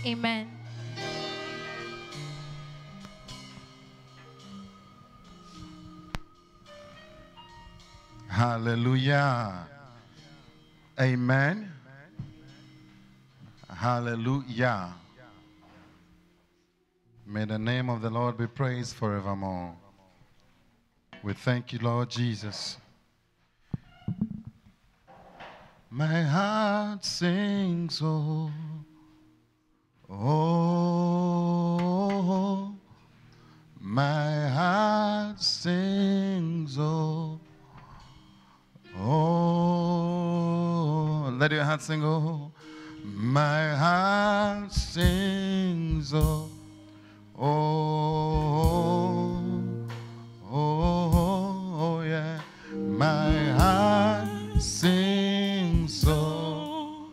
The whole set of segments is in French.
Amen. Hallelujah. Amen. Hallelujah. May the name of the Lord be praised forevermore. We thank you, Lord Jesus. My heart sings, oh, oh, my heart sings, oh, oh, let your heart sing, oh, my heart sings, oh, oh, oh, oh, yeah, my heart sings, oh,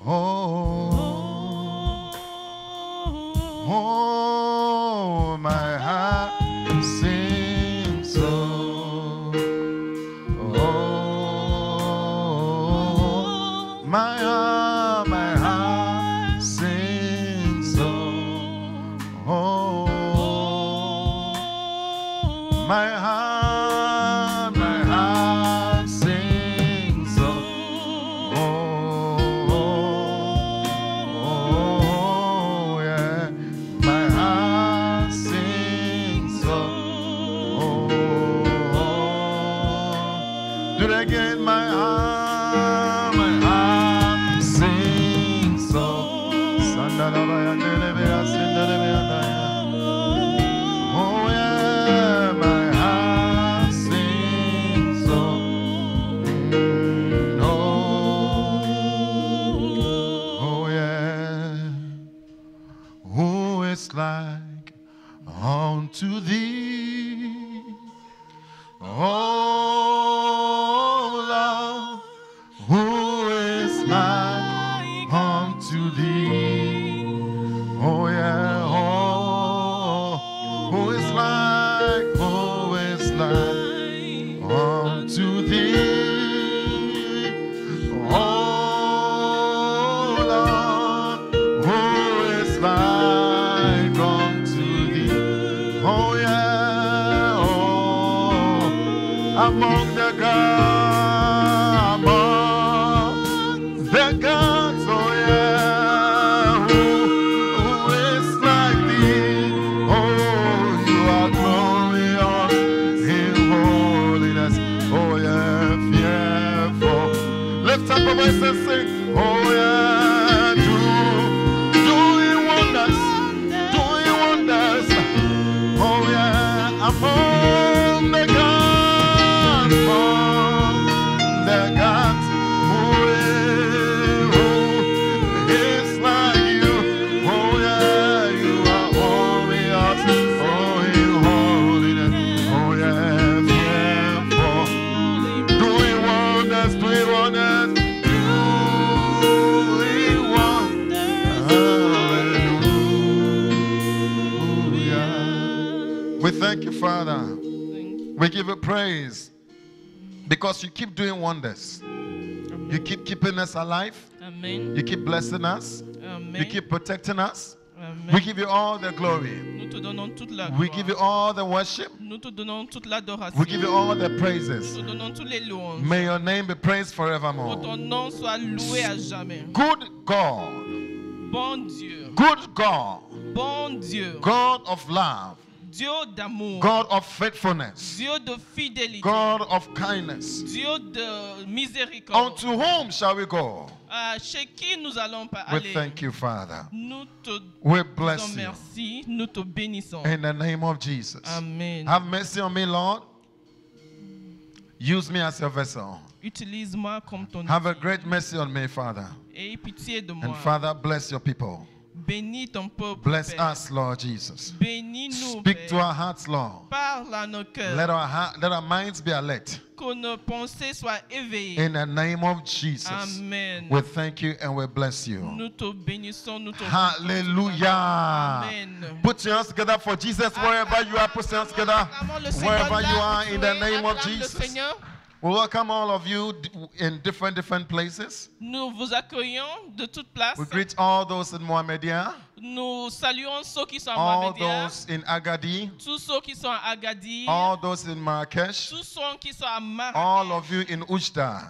oh, oh, my heart sings, oh, oh, my heart sings, oh, oh, my heart sings, oh, oh, yeah, my heart sings, oh, do it again, my heart sings, oh, oh, yeah, my heart sings, oh, oh, yeah, who is like unto thee, oh Lord, who is like unto thee, oh yeah, oh, who is like unto thee, oh Lord, who is like unto thee, oh yeah, oh, among the gods, oh yeah, who is like thee, oh, you are glorious in holiness, oh yeah, fearful. Lift up a voice and sing, oh yeah, doing wonders, oh yeah, among the gods, who is like you, oh yeah, you are glorious, oh in holiness, oh yeah, fearful, doing wonders, hallelujah. We thank you, Father. We give you praise because you keep doing wonders. You keep keeping us alive. Amen. You keep blessing us. Amen. You keep protecting us. Amen. We give you all the glory. Nous te donnons toute la We gloire. give you all the worship. Nous te donnons toute l'adoration. We give you all the praises. Nous te donnons tous les louanges. May your name be praised Que forevermore. ton nom soit loué à jamais. Good God, Bon Dieu. good God, Bon Dieu. God of love, Dieu d'amour. God of faithfulness, Dieu de fidélité. God of kindness. Dieu de miséricorde. Unto whom shall we go? Chez qui nous allons pas We aller? thank you, Father. Nous te We disons bless you. merci. Nous te bénissons. In the name of Jesus. Amen. Have mercy on me, Lord. Use me as your vessel. Utilise-moi comme ton Have a outil. great mercy on me, Father. Aie pitié de moi. And Father, bless your people. Bénis ton peuple. Bless Père. us, Lord Jesus. Bénis-nous, Speak to Père. our hearts, Lord. Parle à nos cœurs. Let our minds be alert. Que nos pensées soient éveillées. In the name of Jesus. Amen. We thank you and we bless you. Nous te bénissons, nous te Hallelujah. Amen. Put your hands together for Jesus wherever you are. Put your hands together Acclamons le Seigneur wherever là you où are tu in the es. name of Acclame le Jesus. Seigneur. We welcome all of you in different places. Nous vous accueillons de toutes places. We greet all those in Mohammedia, Nous saluons ceux qui sont à all Mohamedia, those in Agadi, tous ceux qui sont à Agadir, all those in Marrakesh, tous ceux qui sont à all Marrakech, of you in Oujda,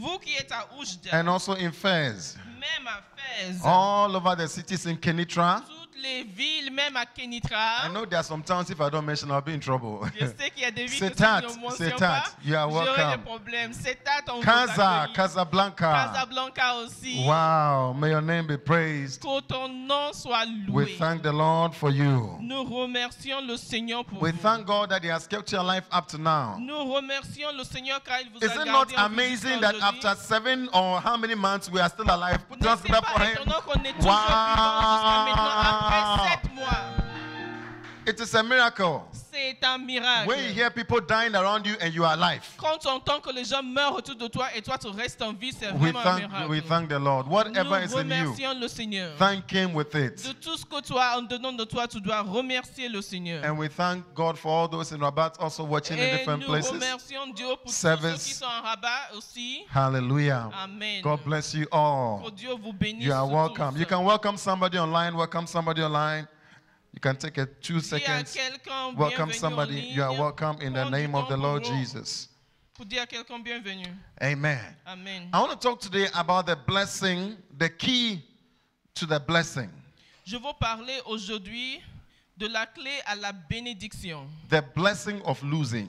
vous qui êtes à Oujda, and also in Fez, même à Fès, all over the cities in Kenitra. toutes les villes, même à I Kenitra. know there are some towns, if I don't mention, I'll be in trouble. Je sais qu'il y a des villes que si Setat, je ne mentionne Setat, pas, you are j'aurai des welcome. problèmes. Setat, on vous Kaza, accueille. Casablanca. Casablanca aussi. Wow, may your name be praised. Que ton nom soit We loué. thank the Lord for you. Nous remercions le Seigneur pour We vous. thank God that He has kept your life up to now. Nous remercions le Seigneur car il vous Is a it not gardé en vie amazing jusqu'à that aujourd'hui? after 7 or how many months we are still alive? Put your hands N'est-ce up pas for Him. étonnant qu'on est toujours vivant jusqu'à maintenant après 7 mois? It is a miracle. C'est un miracle. When you hear people dying around you and you are alive, Quand tu entends que les gens meurent autour de toi et toi tu restes en vie, c'est we vraiment un thank, we miracle. thank the Lord. Whatever is Nous in you, remercions le Seigneur. thank Him with De it. tout ce que tu as en dedans de toi, tu dois remercier le Seigneur. And we thank God for all those in Rabat also watching in Et different nous places. remercions Dieu pour tous Service. ceux qui sont en Rabat aussi. Hallelujah. Amen. God bless you Que all. Dieu vous bénisse. You are tous. welcome. You can welcome somebody online. Welcome somebody online. You can take a 2 S'il y a seconds. quelqu'un Welcome bienvenu en somebody. ligne, You are welcome in the prends du name of temps the Lord pour- Jesus. Pour dire à quelqu'un bienvenue. Amen. Amen. I want to talk today about the blessing, the key to the blessing. Je veux parler aujourd'hui de la clé à la bénédiction. The blessing of losing.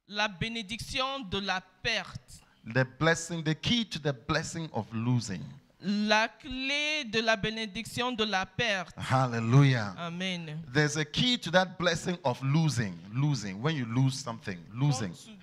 La bénédiction de la perte. The blessing, the key to the blessing of losing. La clé de la bénédiction de la perte. Hallelujah. Amen. There's a key to that blessing of losing. Losing. When you lose something, losing. Quand tu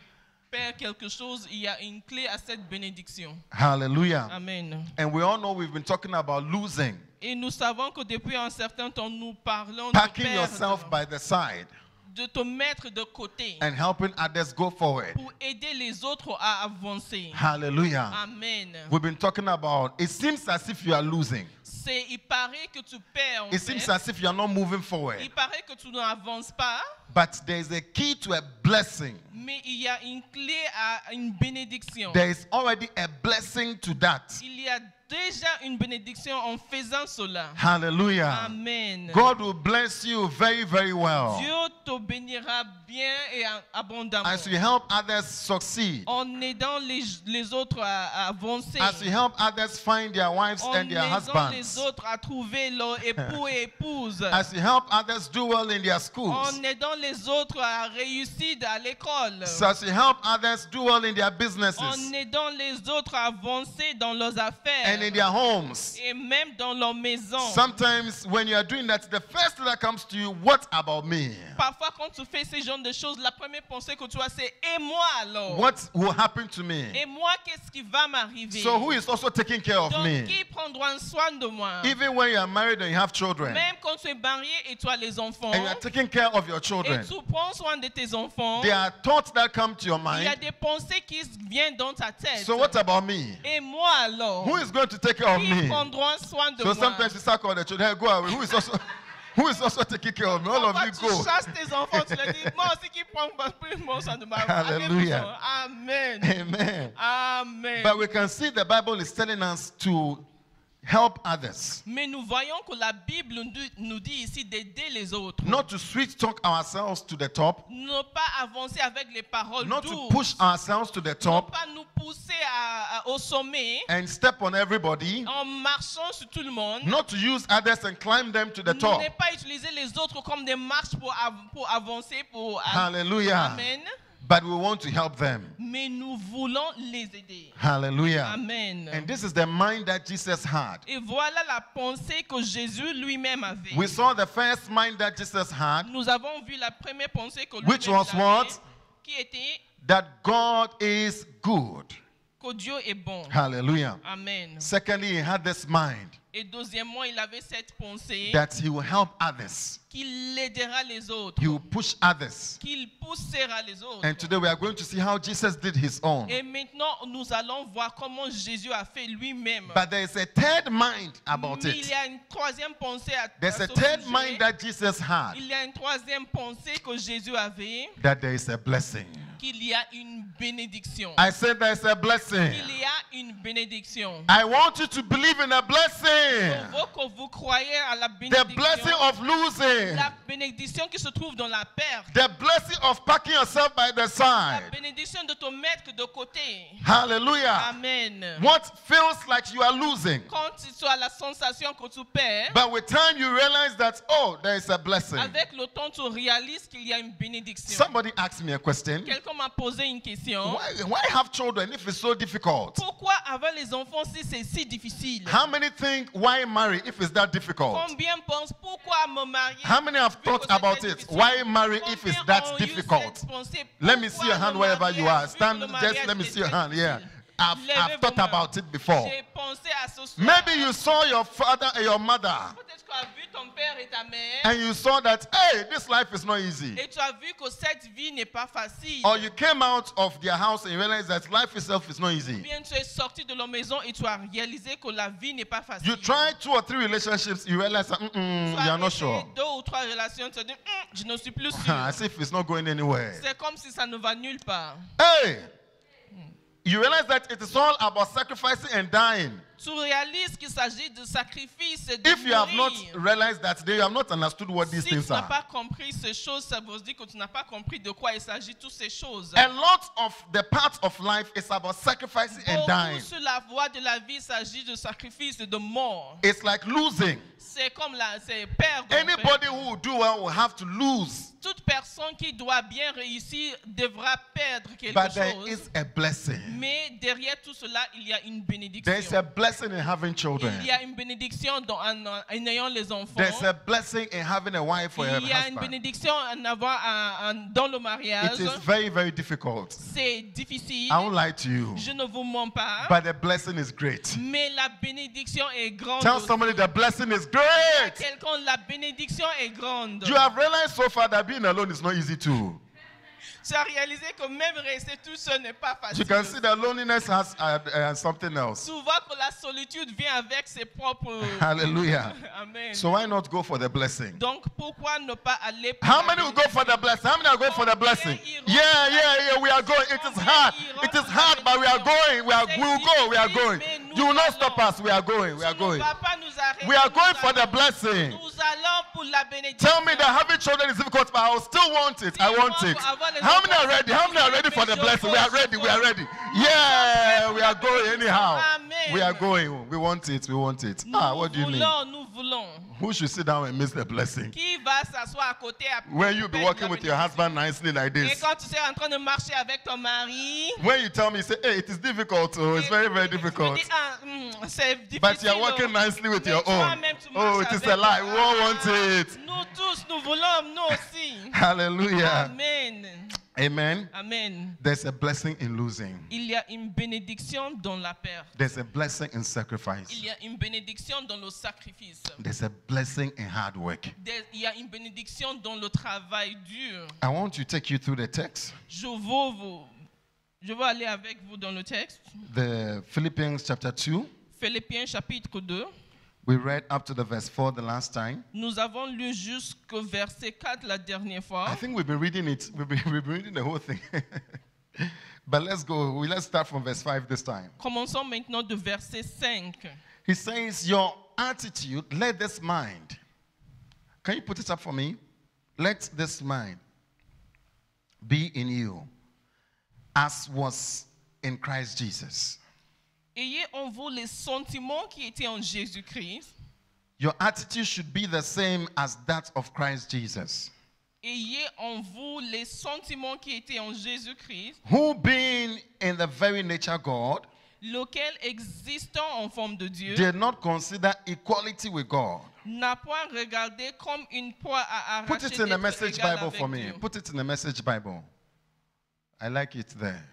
perds quelque chose, il y a une clé à cette bénédiction. Hallelujah. Amen. And we all know we've been talking about losing. Et nous savons que depuis un certain temps, nous parlons de Packing perdre, yourself by the side de te mettre de côté and helping others go forward. pour aider les autres à avancer. Hallelujah. Amen. We've been talking about, it seems as if you are losing. Il paraît que tu perds en It seems fait. as if you are not moving forward. Il paraît que tu n'avances pas, But there's a key to a blessing. mais il y a une clé à une bénédiction. There is already a blessing to that. Il y a déjà une bénédiction en faisant cela. Hallelujah. Amen. God will bless you very, very well Dieu te bénira bien et abondamment. as you help others succeed, En aidant les autres à avancer. as you help others find their wives En and their aidant les husbands, autres à trouver leur époux et épouse. as you help others do well in their schools, En aidant les autres à réussir à l'école. so as you help others do well in their En businesses aidant les autres à avancer dans leurs affaires. and in their homes. Et même dans leur maison. Sometimes when you are doing that, the first thing that comes to you, what about me? Parfois, quand tu fais ce genre de choses, la première pensée que tu as, c'est et moi alors? What will happen to me? Et moi, qu'est-ce qui va m'arriver? So who is also taking care of Donc, me? qui prendra soin de moi? Even when you are married and you have children Même quand tu es marié et tu as les enfants, and you are taking care of your et children, tu prends soin de tes enfants, there are thoughts that come to your il y a mind. des pensées qui viennent dans ta tête. So what about me? Et moi alors? Who is going to take care of Qui me? prendra soin de So moi? sometimes you start calling the children, hey, go away. Who is also taking care of me? All of Parfois, you tu go. chasses tes enfants, tu leur dis, moi aussi qui prends soin de moi. Hallelujah. Amen. Amen. Amen. But we can see the Bible is telling us to help others, Mais nous voyons que la Bible nous dit ici d'aider les autres. not to sweet talk ourselves to the top, Ne pas avancer avec les paroles not to douces. push ourselves to the Ne top pas nous pousser au sommet and step on everybody, en marchant sur tout le monde. not to use others and climb them to the top. Ne pas utiliser les autres comme des marches pour avancer. Hallelujah. Amen. But we want to help them. Mais nous voulons les aider. Hallelujah. Amen. And this is the mind that Jesus had. Et voilà la pensée que Jésus lui-même avait. We saw the first mind that Jesus had, Nous avons vu la première pensée que which lui-même was avait, what? qui était That God is good. que Dieu est bon. Hallelujah. Amen. Secondly, he had this mind Et deuxièmement, il avait cette pensée that he will help others. qu'il aidera les autres, He will push others. qu'il poussera les autres. And today we are going to see how Jesus did his own. Et maintenant, nous allons voir comment Jésus a fait lui-même. But there is a third mind about Mais il it. y a une troisième pensée à There's ce a third sujet. mind that Jesus had, Il y a une troisième pensée que Jésus avait, that there is a blessing. qu'il y a une bénédiction. I said there's a blessing. Il y a une bénédiction. I want you to believe in a Je blessing. veux que vous croyez à la The bénédiction. blessing of losing. La bénédiction qui se trouve dans la perte. The blessing of packing yourself by the La side. bénédiction de te mettre de côté. Hallelujah. Amen. What feels like you are losing, Quand tu as la sensation que tu perds, but with time you realize that, oh, there is a blessing. avec le temps tu réalises qu'il y a une bénédiction. Somebody asked me a question. Quelqu'un m'a posé une question. Why have children if it's so difficult? Pourquoi avoir les enfants si c'est si difficile? How many think why marry if it's that difficult? Combien pensent pourquoi me marier? How many have vu que thought c'est about très it? difficile? Why marry if it's Combien that ont eu difficult? cette pensée? Let me see your Pourquoi hand me wherever you marier are. vu que Stand, le just mariage let me est see your très hand. Yeah. difficile? I've Levez thought vos mains. about it before. J'ai pensé à ce soir. Maybe you saw your father and your mother Peut-être que tu as vu ton père et ta mère and you saw that, hey, this life is not easy. et tu as vu que cette vie n'est pas facile. Or you came out of their house and you realized that life itself is not easy. Bien, tu es sorti de leur maison et tu as réalisé que la vie n'est pas facile. You tried 2 or 3 relationships, you realize that Tu you as are not essayé sure. 2 ou 3 relations, tu as dit, je ne suis plus sûr. As if it's not going anywhere. C'est comme si ça ne va nulle part. Hey! You realize that it is all about sacrificing and dying. Tu réalises qu'il s'agit de sacrifice et de If you have not mourir. realized that, then you have not understood what these Si tu things n'as are. pas compris ces choses, ça veut dire que tu n'as pas compris de quoi il s'agit toutes ces choses. A lot of the parts of life is about sacrificing and dying. Beaucoup sur la voie de la vie, il s'agit de sacrifice et de mort. It's like losing. C'est comme c'est perdre. Anybody who will do well will have to lose. Toute personne qui doit bien réussir devra perdre quelque But there chose. is a blessing. Mais derrière tout cela, il y a une bénédiction. There's a blessing in having children. Il y a une bénédiction en ayant les enfants. There's a blessing in having a wife or a Il y a une husband. bénédiction en avoir dans le mariage. It is very, very difficult. C'est difficile. I won't lie to you. Je ne vous mens pas. But the blessing is great. Mais la bénédiction est grande. Tell aussi. somebody the blessing is great. Quelqu'un, la bénédiction est grande. You have realized so far that being alone is not easy too. Tu as réalisé que même rester tout seul n'est pas facile. You can see that loneliness has something else. Tu vois que la solitude vient avec ses propres... Hallelujah. Amen. So why not go for the blessing? Donc pourquoi ne pas aller pour How la many will go for the blessing? How many are going for the blessing? Yeah, we are going. It is hard. It is hard, but we are going. We will go. We are going. You will not stop us. We are going. We are Tu ne going. vas pas nous arrêter, We are nous going for allons. the blessing. Nous allons pour la bénédiction. Tell me that having children is difficult, but I will still want it. I want it. How many are ready? How many are ready for the blessing? We are ready. We are ready. Yeah, we are going anyhow. Amen. We are going. We want it. We want it. What do you mean? Nous voulons. Who should sit down and miss the blessing? Qui va s'asseoir à côté When you be walking with your husband nicely like Et this. quand tu seras en train de marcher avec ton mari, When you tell me, say, hey, it is difficult. Oh, it's very, very difficult. tu dis, c'est difficile. But you are working nicely with Mais your own. toi-même, tu marches Oh, it is avec a lie. ton We all want mari. it. Nous tous, nous voulons, nous aussi. Hallelujah. Amen. Amen. Amen. There's a blessing in losing. Il y a une bénédiction dans la perte. There's a blessing in sacrifice. Il y a une bénédiction dans le sacrifice. There's a blessing in hard work. Il y a une bénédiction dans le travail dur. I want to take you through the text. Je veux aller avec vous dans le texte. The Philippians chapter 2. Philippiens chapitre 2. We read up to the verse 4 the last time. Nous avons lu jusqu'au verset 4 la dernière fois. I think we've been reading it. We've been reading the whole thing. But let's go. Let's start from verse 5 this time. Commençons maintenant de verset 5. He says, your attitude, let this mind. Can you put it up for me? Let this mind be in you, as was in Christ Jesus. Ayez en vous les sentiments qui étaient en Jésus-Christ. Your attitude should be the same as that of Christ Jesus, Ayez en vous les sentiments qui étaient en Jésus-Christ, who being in the very nature God, lequel existant en forme de Dieu, did not consider equality with God. n'a point regardé comme une proie à Put arracher it in the d'être Message égal Bible avec for me. Dieu. Put it in the Message Bible. I like it there.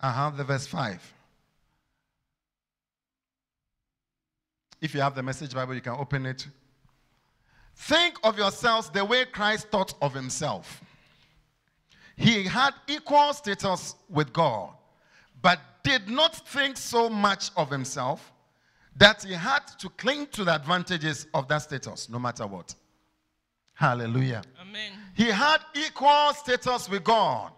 The verse 5. If you have the Message Bible, you can open it. Think of yourselves the way Christ thought of himself. He had equal status with God, but did not think so much of himself that he had to cling to the advantages of that status, no matter what. Hallelujah. Amen. He had equal status with God.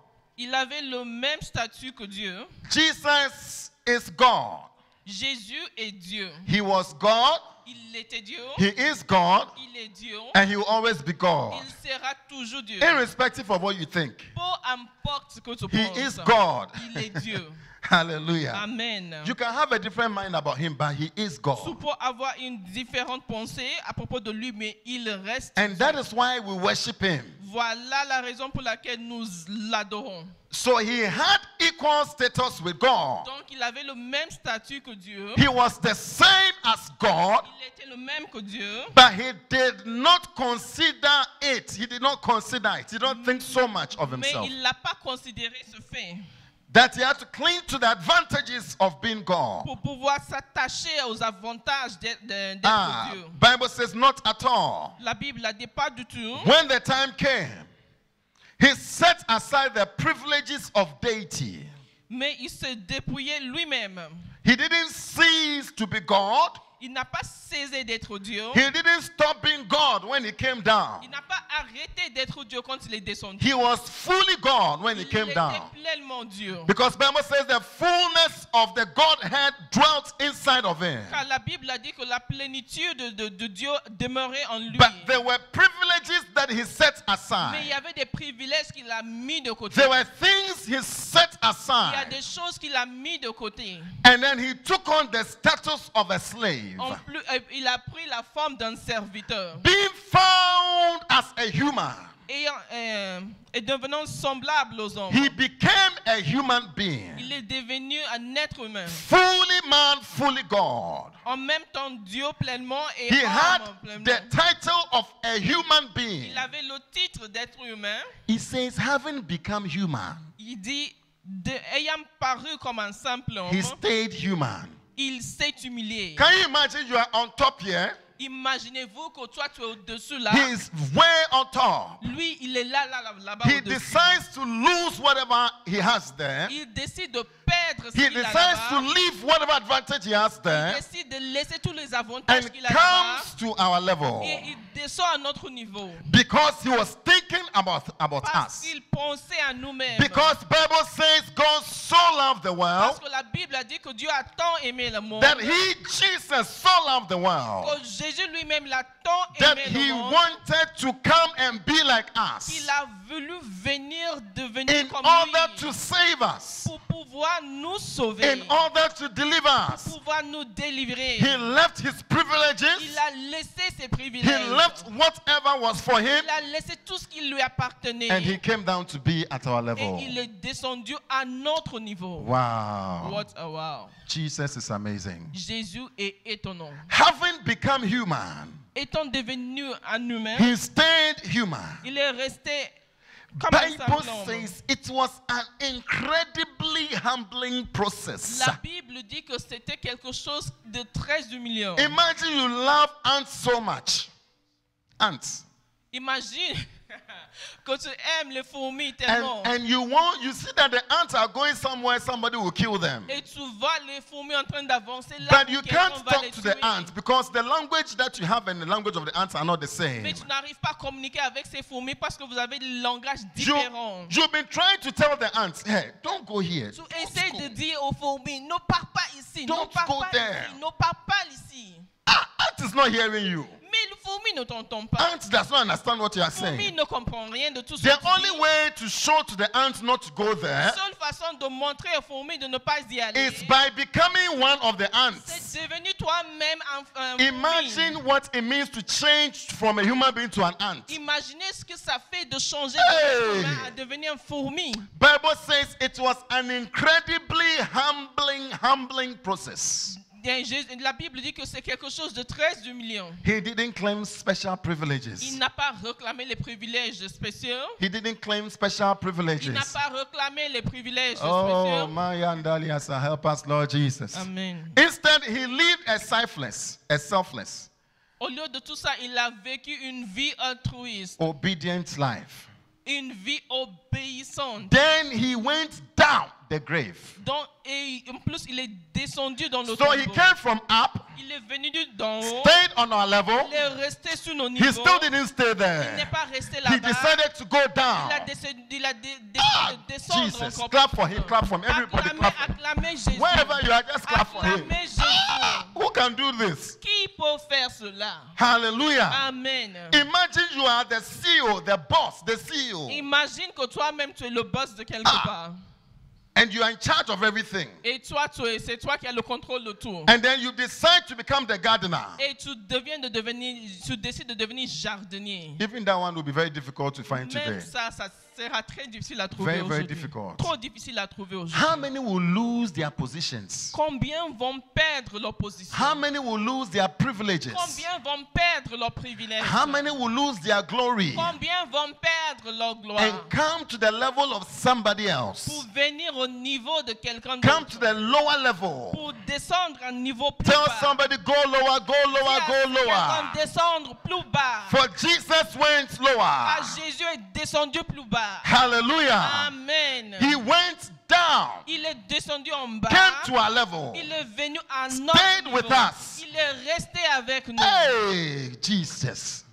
Il avait le même statut que Dieu. Jesus is God. Jésus est Dieu. He was God, Il était Dieu. he is God, Il est Dieu. and he will always be God. Il sera toujours Dieu. Irrespective of what you think, Peu importe ce que tu he penses. is God. Il est Dieu. Hallelujah. Amen. You can have a different mind about him, but he is Tu God. peux avoir une différente pensée à propos de lui, mais il reste. And that is why we worship him. Voilà la raison pour laquelle nous l'adorons. So he had equal status with God. Donc il avait le même statut que Dieu. He was the same as God, Il était le même que Dieu. but he did not consider it. He did not consider it. He did not think so much of Mais himself. il n'a pas considéré ce fait That he had to cling to the advantages of being God. pour pouvoir s'attacher aux avantages d'être Dieu. Bible says not at all. La Bible n'a dit pas du tout. When the time came, he set aside the privileges of deity. Mais il se dépouillait lui-même. He didn't cease to be God. Il n'a pas cessé d'être Dieu. He didn't stop being God when he came down. Il n'a pas arrêté d'être Dieu quand il est descendu. He was fully God when he Il came était down. pleinement Dieu. Because Bible says the fullness of the Godhead dwelt inside of him. Car la Bible a dit que la plénitude de Dieu demeurait en lui. But there were privileges that he set Mais il y aside. avait des privilèges qu'il a mis de côté. There were things he set Il y a aside. des choses qu'il a mis de côté. And then he took on the status of a slave. En plus, il a pris la forme d'un serviteur. Being found as a human, Et devenant semblable aux hommes. he became a human being. Il est devenu un être humain. Fully man, fully God. En même temps, Dieu pleinement et He had homme pleinement. the title of a human being. Il avait le titre d'être humain. He says, having become human, Il dit, ayant paru comme un simple homme, he stayed human. il s'est humilié. Can you imagine you are on top here? Imaginez-vous que toi, tu es au-dessus là. He is way on top. Lui, il est là-bas He au-dessus. decides to lose whatever he has there. Il décide de perdre ce He qu'il a decides to là-bas. leave whatever advantage he has Il there décide de laisser tous les avantages and qu'il a là-bas. comes to our level Et il descend à notre niveau. because he was thinking about Parce us. qu'il pensait à nous-mêmes. Because Bible says God so loved the Parce world que la Bible a dit que Dieu a tant aimé le monde. that he, Jesus, so loved the world Que Jésus lui-même l'a tant that aimé he le monde. wanted to come and be like us Il a voulu devenir in comme order lui. to save us, Pour pouvoir nous sauver. in order to deliver us. Pour pouvoir nous délivrer. He left his Il privileges. a laissé ses He privilèges. left whatever was for him, Il a laissé tout ce qui lui appartenait. and he came down to be at our Et level. il est descendu à notre niveau. Wow. What a wow. Jesus is amazing. Jésus est étonnant. Having become human, Étant devenu un humain, he stayed human. il est resté comme un Bible simple homme. says it was an incredibly humbling process. La Bible dit que c'était quelque chose de très humiliant. Imagine you love ants so much. Ants. Imagine que tu aimes les fourmis tellement. And you see that the ants are going somewhere, somebody will kill them. Et tu vois les fourmis en train d'avancer là. But you quelqu'un can't va talk les to the tuer. ants because the language that you have and the language of the ants are not the same. Mais tu n'arrives pas à communiquer avec ces fourmis parce que vous avez des langages différents. You've been trying to tell the ants, hey, don't go here. Tu Don't essaies go. de dire aux fourmis, ne pars pas ici, Don't ne pars go pas there. ici, ne pars pas ici. Ant is not hearing you. Mais le fourmi ne t'entend pas. Ant does not understand what you are Le fourmi saying. ne comprend rien de tout ce The que tu only dis. way to show to the ant not to go there La seule façon de montrer aux fourmis de ne pas y aller, is by becoming one of the ants. c'est devenu toi-même un fourmi. Imagine what it means to change from a human being to an ant. Imaginez ce que ça fait de changer Hey! de humain à devenir un fourmi. Bible says it was an incredibly humbling process. La Bible dit que c'est quelque chose de très humiliant. He didn't claim special Il privileges. n'a pas réclamé les privilèges spéciaux. He didn't claim special Il n'a privileges. pas réclamé les privilèges Oh, spéciaux. my Andaliasa, help us, Lord Jesus. Amen. Instead, he lived a selfless, Au lieu de tout ça, il a vécu une vie altruiste, obedient life. une vie obéissante. Then he went down the grave. Et en plus, il est descendu dans le So he tombeau. came from up, Il est venu d'en haut. stayed on our level. Il est resté sur nos He niveaux. still didn't stay Il n'est there. pas resté He là-bas. decided to go down. Il a décidé de Ah, descendre Jesus. encore Clap plus. for him, clap for him. Everybody Acclamez, clap for him. acclamez Jésus. Wherever you are, just clap for him. Acclamez Jésus. Who can do this? Qui peut faire cela? Hallelujah. Amen. Imagine you are the CEO, the boss, the CEO, Imagine que toi-même tu es le boss de quelque part. and you are in charge of everything. Et toi, c'est toi qui as le contrôle de tout. And then you decide to become the gardener. Et tu décides de devenir jardinier. Even that one will be very difficult to find Même today. ça sera très difficile à trouver Very, very aujourd'hui. difficult. Trop difficile à trouver How aujourd'hui. many will lose their positions? Combien vont perdre leur position? How many will lose their privileges? Combien vont perdre leurs privilèges? How many will lose their glory Combien vont perdre leur gloire? and come to the level of somebody else? Pour venir au niveau de quelqu'un Come to d'autre. the lower level. Pour descendre à un niveau plus Tell bas. somebody, go lower, go lower, Dis à go quelqu'un lower. descendre plus bas. For Jesus went lower. Ah, Jésus est descendu plus bas. Hallelujah. Amen. He went down, Il est descendu en bas. came to our level. Il est venu à notre Stayed niveau. with us. Il est resté avec nous. Hey, Jesus.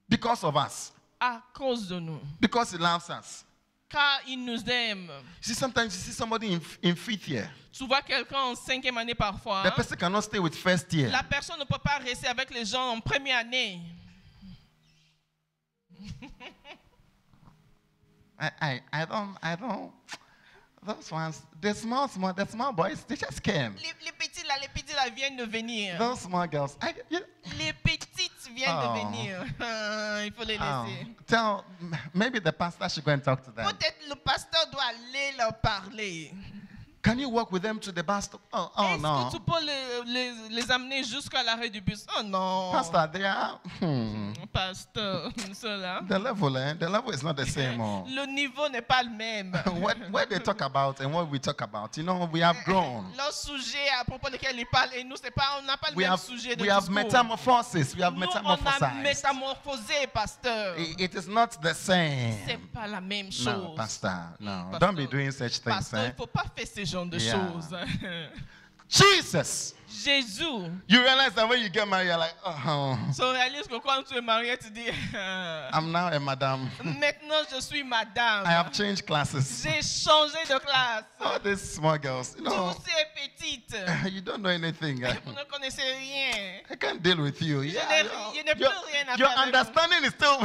Because of us. À cause de nous. Because he loves us. Car il nous aime. See, sometimes you see somebody in fifth year. Tu vois quelqu'un en 5e année parfois. The person cannot stay with first year. La personne ne peut pas rester avec les gens en première année. I don't. Those ones, the small boys, they just came. Les petits là viennent de venir. Those small girls, Les petites viennent Oh. de venir. Il faut les laisser. Maybe the pastor should go and talk to them. Peut-être le pasteur doit aller leur parler. Can you walk with them to the bus stop? Oh Est-ce no. que tu peux les amener jusqu'à l'arrêt du bus? Oh non. Pastor, they are, Pasteur, cela. the level is not the same. Oh. Le niveau n'est pas le même. What they talk about and what we talk about, we have grown. Le sujet à propos duquel ils parlent et nous, on n'a pas le même sujet de We have discours. metamorphosis. We have Nous, on a metamorphosized. métamorphosé, pasteur. It is not the same. C'est pas la même No, chose. pastor, no. Pastor. Don't be doing such things. Pasteur, il ne faut pas faire ce genre de Yeah. choses. Jesus. Jésus. You realize that when you get married, you're like, oh, Tu réalises que quand tu es marié, tu dis, I'm now a madam. maintenant je suis madame. I have changed classes. J'ai changé de classe. All these small girls, Tous ces petites. you don't know anything. Vous ne connaissez rien. I can't deal with you. Je n'ai plus rien à your faire avec understanding is still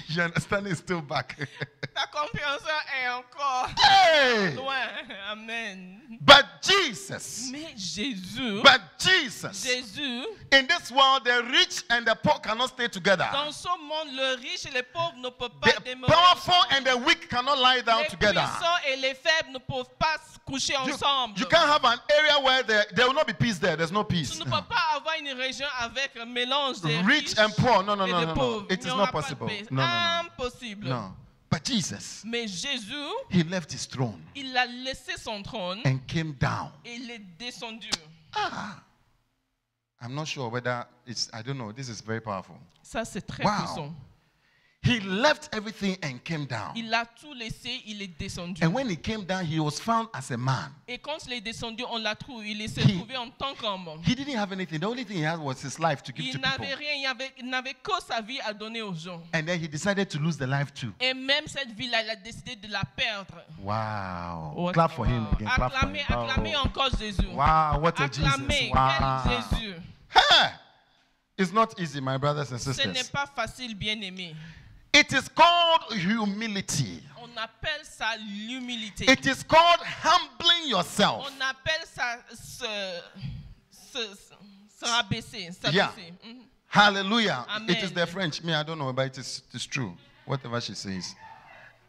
your understanding is still back. Ta compréhension est encore Hey! loin. Amen. But Jesus, Mais Jésus, in this world, the rich and the poor cannot stay together. dans ce monde, le riche et les pauvres ne peuvent pas The demeurer powerful ensemble. and the weak cannot lie down Les together. puissants et les faibles ne peuvent pas se coucher ensemble. You can't have an area where there will not be peace there. There's no Tu peace. ne peux pas avoir une région avec un mélange des Rich riches and poor. No, et des pauvres. It Il is n'y not aura pas de possible. paix. No. Impossible. No. But Jesus, Mais Jésus, he left his throne il a laissé son trône and came down. et il est descendu. I'm not sure whether I don't know. This is very powerful. Ça, c'est très Wow. puissant. He left everything and came down. Il a tout laissé, il est descendu. And when he came down, he was found as a man. Et quand il est descendu, on l'a trouvé. Il s'est He- trouvé en tant qu'homme. He didn't have anything. The only thing he had was his life to give Il to people. n'avait rien, il n'avait que sa vie à donner aux gens. And then he decided to lose the life too. Et même cette vie-là, il a décidé de la perdre. Wow. What- Clap for him wow. again. Clap for Acclamez, him. acclamez encore Jésus. Wow, what a Acclamez, Jesus. Wow. quel Jésus. Hey! It's not easy, my brothers and Ce n'est sisters. pas facile, bien-aimé. It is called humility. On appelle ça l'humilité. It is called humbling yourself. On appelle ça se rabaisser. Yeah. s'abaisser. Mhm. Hallelujah. Amen. It is the French. Me, I don't know, but it's true. Whatever she says.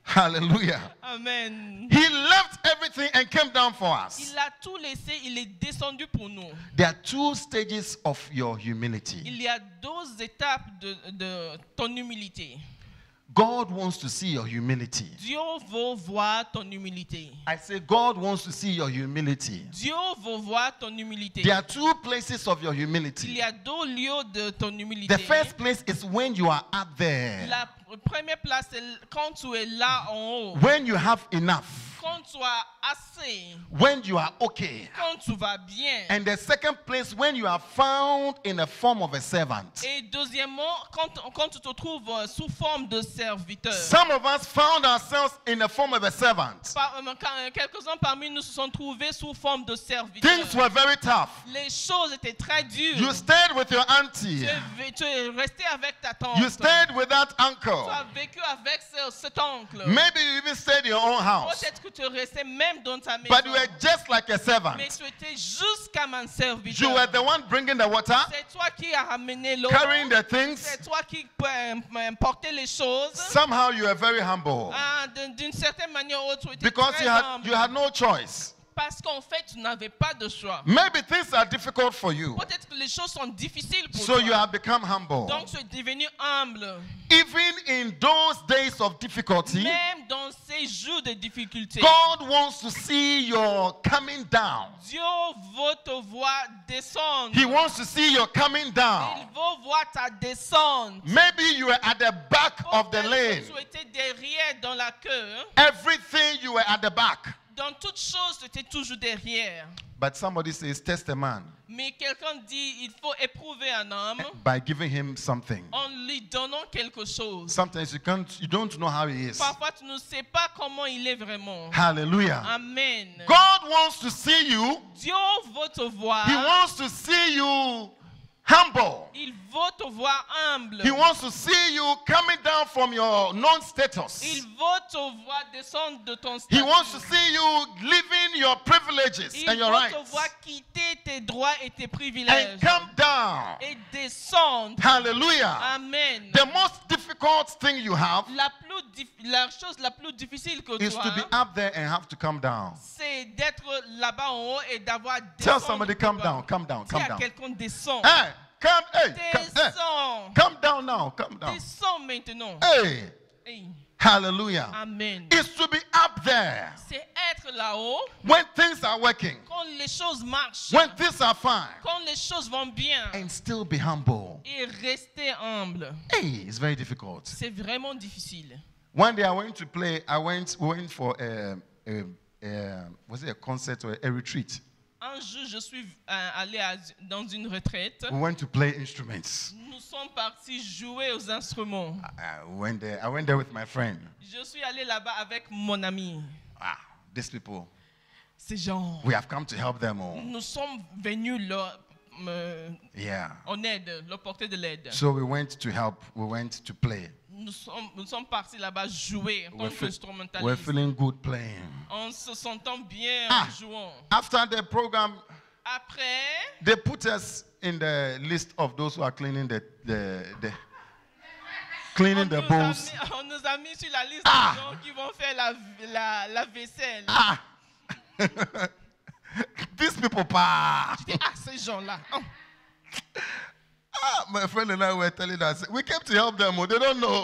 Hallelujah. Amen. He left everything and came down for us. Il a tout laissé, il est descendu pour nous. There are two stages of your humility. Il y a 2 étapes de ton humilité. God wants to see your humility. Dieu veut voir ton humilité. I say God wants to see your humility. Dieu veut voir ton humilité. There are two places of your Il humility. y a deux lieux de ton humilité. The first place is when you are up there, La première place, c'est quand tu es là en haut. when you have enough, Quand tu as assez. when you are okay. Quand tu vas bien. And the second place, when you are found in a form of a servant. Et deuxièmement, quand tu te trouves sous forme de serviteur. Some of us found ourselves in the form of a servant. Quelques-uns parmi nous se sont trouvés sous forme de serviteur. Things were very tough. Les choses étaient très dures. You stayed with your auntie. Tu es resté avec ta tante. You stayed with that Tu uncle. as vécu avec cet oncle. Maybe you even stayed in your own house. Peut-être que tu restais même dans ta maison. But you were just like a servant. Mais tu étais juste comme un serviteur. You were the one bringing the water, C'est toi qui as ramené l'eau. carrying the things. C'est toi qui portais les choses. Somehow you were very humble. D'une certaine manière ou autre, tu étais Because très humble. you had no choice. Parce qu'en fait, tu n'avais pas de choix. Maybe things are difficult for you. Peut-être que les choses sont difficiles pour So toi. you have become humble. Donc tu es devenu humble. Even in those days of difficulty, Même dans ces jours de difficulté, God wants to see your coming down. Dieu veut te voir descendre. He wants to see your coming Il down. veut voir ta descente. Maybe you were at the back of the Peut-être lane. que tu étais derrière dans la queue. Everything you were at the back. Dans toutes choses, tu étais toujours derrière. But somebody says, test a man Mais quelqu'un dit, il faut éprouver un homme by giving him something. en lui donnant quelque chose. Sometimes you don't know how he is. Parfois, tu ne sais pas comment il est vraiment. Hallelujah. Amen. God wants to see you. Dieu veut te voir. He wants to see you humble. Il veut te voir humble. He wants to see you coming down from your Il non-status. veut te voir descendre de ton He statut. wants to see you living your privileges Il and your veut te rights voir quitter tes droits et tes privilèges. and come down. Et descendre. Hallelujah. Amen. The most difficult thing you have La chose la plus difficile que is tu to be as, up there and have to come down. c'est d'être là-bas en haut et d'avoir Tell descendu. somebody, come down, come down, Dis come à down. quelqu'un descend. Hey, Descends. come down now, come down. Descends maintenant. Hey, Hey. hallelujah. Amen. It's to be up there C'est être là-haut when things are working, quand les choses marchent, when things are fine, quand les choses vont bien and still be humble. et rester humble. Hey, it's very difficult. C'est vraiment difficile. One day we went for was it a concert or a retreat? Un jour, je suis allé dans une retraite. We went to play instruments. Nous sommes partis jouer aux instruments. I went there with my friend. Je suis allé là-bas avec mon ami. These people, Ces gens, we have come to help them all. nous sommes venus leur Yeah. en aide, leur porter de l'aide. So we went to help. We went to play. Nous sommes partis là-bas jouer en tant We're qu'instrumentaliste. feeling good playing. En se sentant bien Ah. en jouant. After the program, Après, they put us in the list of those who are cleaning the cleaning the bowls. on nous a mis sur la liste Ah. des gens qui vont faire la vaisselle. Ah, these people, pa. Je dis, ces gens-là. Oh. My friend and I were telling us we came to help them. They don't know.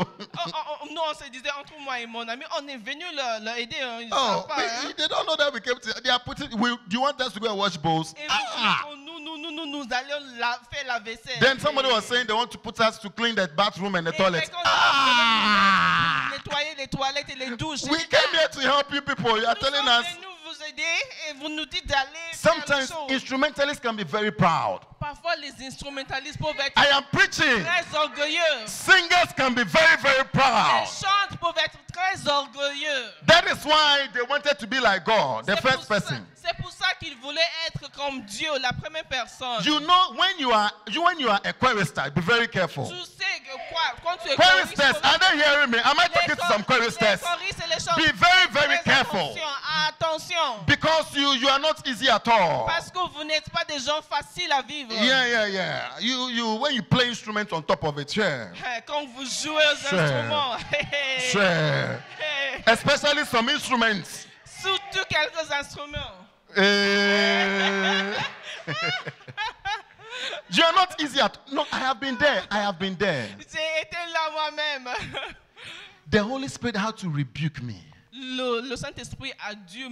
Nous, on se disait entre moi et mon ami, on est venu leur aider. Hein, ils Oh, savent pas, hein. they don't know that we came to. They are putting. Do you want us to go and wash bowls? Et Ah. nous allons faire la vaisselle. Then somebody was saying they want to put us to clean the bathroom and the Et toilet. quelqu'un Ah. nettoyer les toilettes et les douches. We came here to help you people. You are Nous telling sommes us. venus vous aider et vous nous dites d'aller faire les Sometimes choses. instrumentalists can be very proud. Parfois, les instrumentalistes peuvent être I am preaching. très orgueilleux. Singers can be very, very Les proud. chantres peuvent être très orgueilleux. That is why they wanted to be like God, the first person. C'est pour ça qu'ils voulaient être comme Dieu, la première personne. You know, when you are a chorister, be very careful. Tu sais que quoi, quand tu es Choristers, are they hearing me? Am I talking to some les choristers? choristes et les chanteurs, Be very, very faites careful. Attention. Because you are not easy at all. Parce que vous n'êtes pas des gens faciles à vivre. Yeah. You when you play instruments on top of it, yeah. Quand vous jouez aux Sure. instruments. Sure. Especially some instruments. Surtout quelques instruments. You are not easy at. No, I have been there. J'ai été là moi-même. the Holy Spirit had to rebuke me. Le Saint-Esprit a dû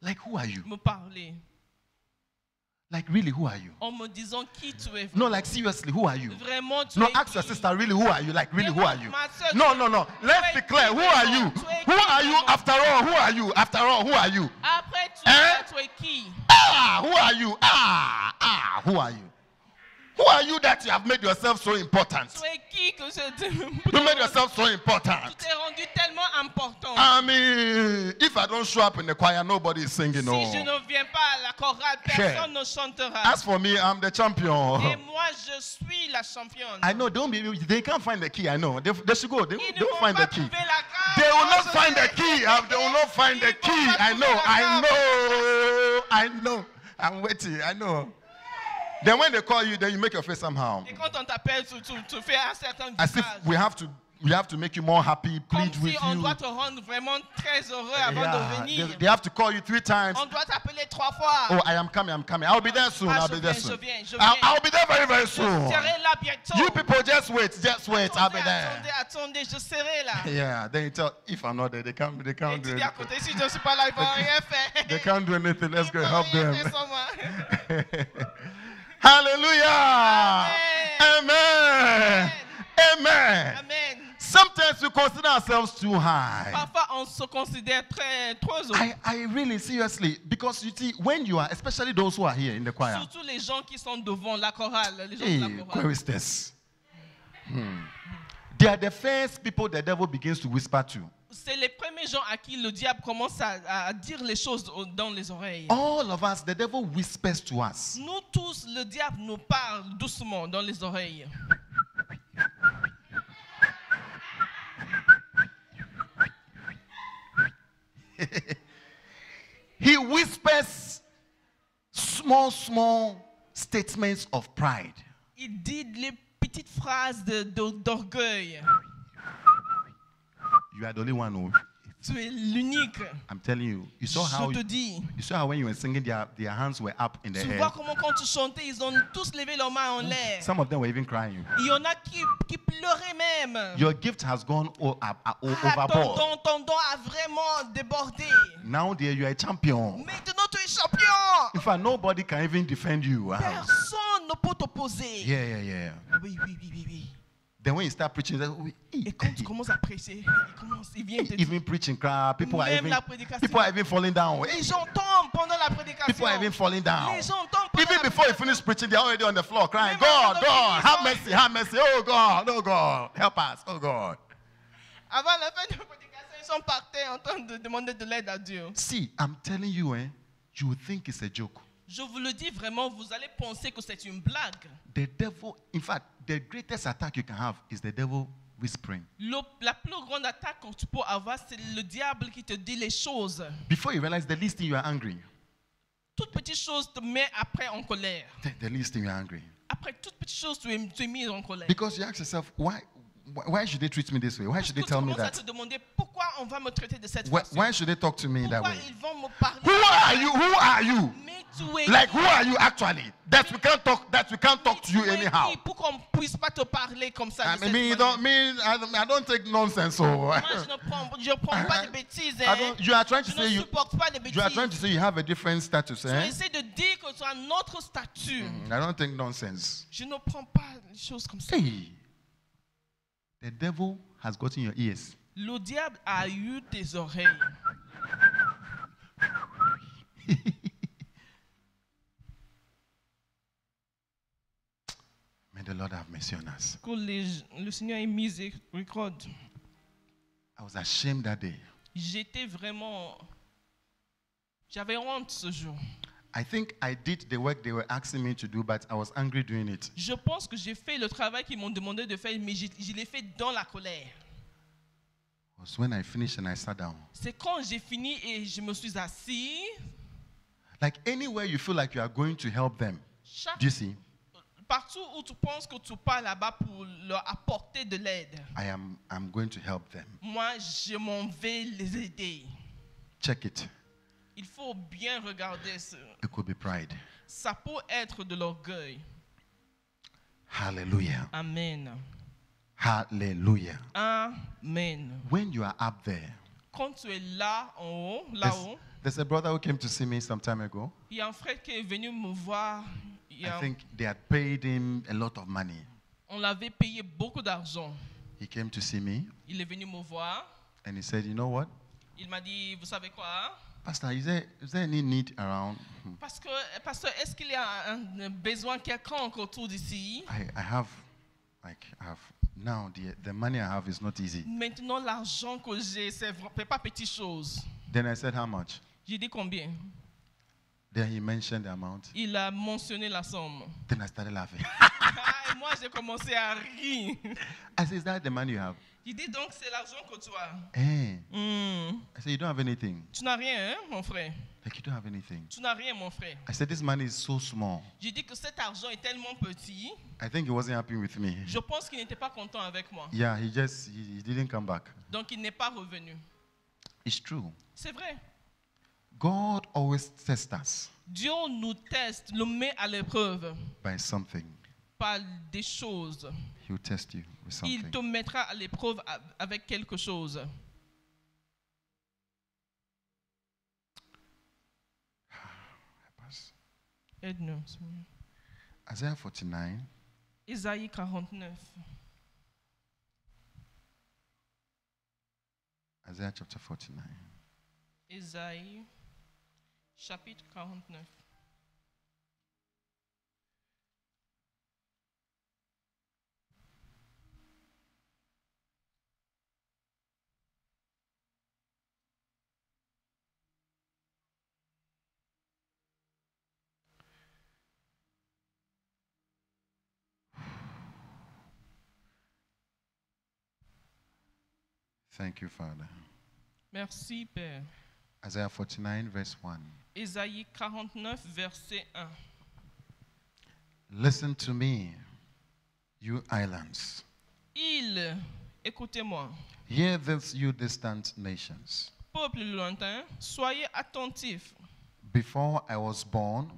Like, who are you? me parler Like, really, who are you? en me disant qui tu es. No, like, seriously, who are you? Vraiment, tu No, es ask your qui? sister, really, who are you? Like, really, who are you? Ma sœur, No, no, no. Let's be clear. Who are you? Who are you after all? Who are you? After all, who are you? Après, tu es qui? Who are you? Who are you? Who are you that you have made yourself so important? Tu es qui que You made yourself so tu important. t'es rendu tellement important. I mean, if I don't show up in the choir, nobody is singing. Si No. je ne viens pas à la chorale, personne ne chantera. As for me, I'm the Et champion. moi, je suis la championne. I know they can't find the key. I know they should go. They Ils ne don't vont find pas the key. trouver la grâce. They will not find the key. They will not find the key. I know. I'm waiting. I know. Then when they call you, then you make your face somehow. Et quand on t'appelle, tu fais un certain As if visage. we have to make you more happy, Comme plead with si on you. doit te rendre vraiment très heureux avant de venir. They have to call you 3 times. On doit t'appeler 3 fois. Oh, I am coming. I'll be there soon. Ah, I'll be there je soon. viens. I'll be there very, very Je soon. serai là bientôt. You people just wait. I'll be there. Attendez, je serai là. Yeah, then you tell if I'm not there, they can't Et do tu dis à anything. côté, si je ne suis pas là, ils vont rien faire. They can't do anything. Let's Ils go vont help rien them. faire sans moi. Hallelujah. Amen. Amen. Amen. Sometimes we consider ourselves too high. Parfois, on se considère trop haut. I really, seriously, because you see, when you are, especially those who are here in the choir, Surtout les gens qui sont devant la chorale. Les gens hey, de la chorale. choristers, they are the first people the devil begins to whisper to. C'est les premiers gens à qui le diable commence à dire les choses dans les oreilles. All of us, the devil whispers to us. Nous tous, le diable nous parle doucement dans les oreilles. He whispers small statements of pride. Il dit les petites phrases d'orgueil. You are the only one who. Tu es l'unique. I'm telling you. You saw how when you were singing, their hands were up in the Tu air. vois comment quand tu chantais, ils ont tous levé leurs mains en l'air. Some of them were even crying. Il y en a qui pleuraient même. Your gift has gone overboard. Ton don a vraiment débordé. Now, dear, you are a champion. Maintenant, tu es champion. In fact, nobody can even defend you. Personne ne peut t'opposer. Yeah. Oui. Then when you start preaching, Et quand tu commences à prêcher, il vient te dire. even preaching, people are Même even, la prédication. people are even falling down. Les gens tombent pendant la prédication. People are even falling down. Les gens tombent pendant Even la before you prédication. finish preaching, they're already on the floor crying, Même God, avant de have finir, mercy. Oh God, help us. Oh God. Avant la fin de la prédication, ils sont partis en train de demander de l'aide à Dieu. See, I'm telling you, you think it's a joke. Je vous le dis vraiment, vous allez penser que c'est une blague. The devil, in fact, the greatest attack you can have is the devil whispering. La plus grande attaque que tu peux avoir, c'est le diable qui te dit les choses. Before you realize the least thing you are angry. Toute petite chose te met après en colère. The least thing you are angry. Après toute petite chose, tu es mis en colère. Because you ask yourself, why should they treat me this way? Why should they tell me Parce que that? tu commences à te demander pourquoi on va me traiter de cette façon. Why should they talk to me that Pourquoi way? ils vont me parler. Who are you? Mais tu es Like, qui? who are you actually? That we can't talk to you Tu es anyhow. qui pour qu'on ne puisse pas te parler comme ça. I de cette mean, manière? I don't take nonsense. So Moi, je ne prends pas de bêtises. you are trying to Je say ne you supporte pas de are trying to bêtises. say you have a different status, Tu eh? essaies de dire que tu as un autre statut. I don't take nonsense. Je ne prends pas les choses comme ça. Hey, the devil has gotten your ears. Le diable a eu tes oreilles. May the Lord have mercy on us. Que le Seigneur ait miséricorde. I was ashamed that day. J'avais honte ce jour. I think I did the work they were asking me to do, but I was angry doing it. Je pense que j'ai fait le travail qu'ils m'ont demandé de faire, mais je l'ai fait dans la colère. It was when I finished and I sat down. C'est quand j'ai fini et je me suis assis. Like anywhere you feel like you are going to help them. Do you see? Partout où tu penses que tu pars là-bas pour leur apporter de l'aide. I'm going to help them. Moi, je m'en vais les aider. Check it. Il faut bien regarder ça. It could be pride. Ça peut être de l'orgueil. Hallelujah. Amen. Hallelujah. Amen. When you are up there, Quand tu es là, en haut, là-haut, there's a brother who came to see me some time ago. il y a un frère qui est venu me voir. I think they had paid him a lot of money. On l'avait payé beaucoup d'argent. He came to see me Il est venu me voir. and he said, you know what? Il m'a dit, vous savez quoi? Pastor, is there any need around? Pasteur, est-ce qu'il y a un besoin quelqu'un autour d'ici? I have now the money I have is not easy. Maintenant, l'argent que j'ai, c'est pas petite chose. Then I said, how much? J'ai dit combien? Then he mentioned the amount. Il a mentionné la somme. Then I started laughing. Et moi, j'ai commencé à rire. I said, is that the money you have? Il dit donc, c'est l'argent que tu as. Hey. I said, you don't have anything. Tu n'as rien, hein, mon frère? Like, you don't have anything. Tu n'as rien, mon frère. I said, this money is so small. J'ai dit que cet argent est tellement petit. I think he wasn't happy with me. Je pense qu'il n'était pas content avec moi. Yeah, he didn't come back. Donc, il n'est pas revenu. It's true. C'est vrai. God always tests us Dieu nous teste, nous met à l'épreuve by something. par des choses. He will test you with Il something. te mettra à l'épreuve avec quelque chose. Help us. Aide-nous, Seigneur. Isaiah 49. Isaïe 49. Isaiah chapter 49. Isaïe, chapitre 49. Thank you, Father. Merci, Père. Isaiah 49, verse 1. Isaïe 49, verset 1. Listen to me, you islands. Îles, écoutez-moi. Hear this, you distant nations. Peuple lointain, soyez attentifs. Before I was born,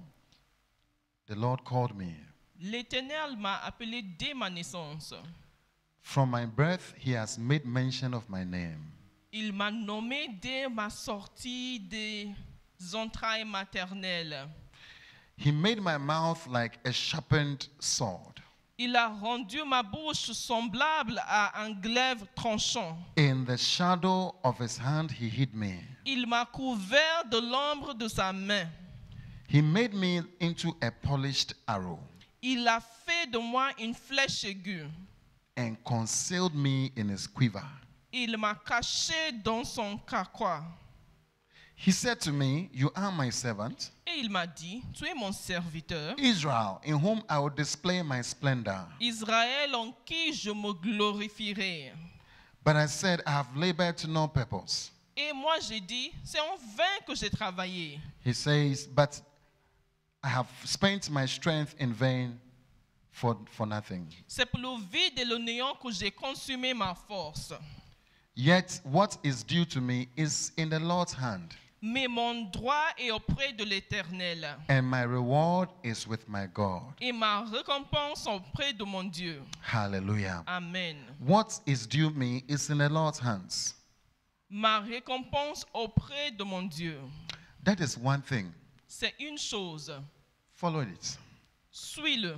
the Lord called me. L'Éternel m'a appelé dès ma naissance. From my birth, he has made mention of my name. Il m'a nommé dès ma sortie des entrailles maternelles. He made my mouth like a sharpened sword. Il a rendu ma bouche semblable à un glaive tranchant. In the shadow of his hand, he hid me. Il m'a couvert de l'ombre de sa main. He made me into a polished arrow Il a fait de moi une flèche aiguë. and concealed me in his quiver. Il m'a caché dans son carquois. He said to me, you are my servant, Et il m'a dit, tu es mon serviteur, Israel, in whom I will display my splendor. Israël en qui je me glorifierai. But I said, I have labored to no purpose. Et moi j'ai dit, c'est en vain que j'ai travaillé. He says, but I have spent my strength in vain for nothing. C'est pour le vide et le néant que j'ai consumé ma force. Yet what is due to me is in the Lord's hand, Mais mon droit est auprès de l'Éternel. and my reward is with my God. Et ma récompense auprès de mon Dieu. Hallelujah. Amen. What is due me is in the Lord's hands. Ma récompense auprès de mon Dieu. That is one thing. C'est une chose. Follow it. Suis-le.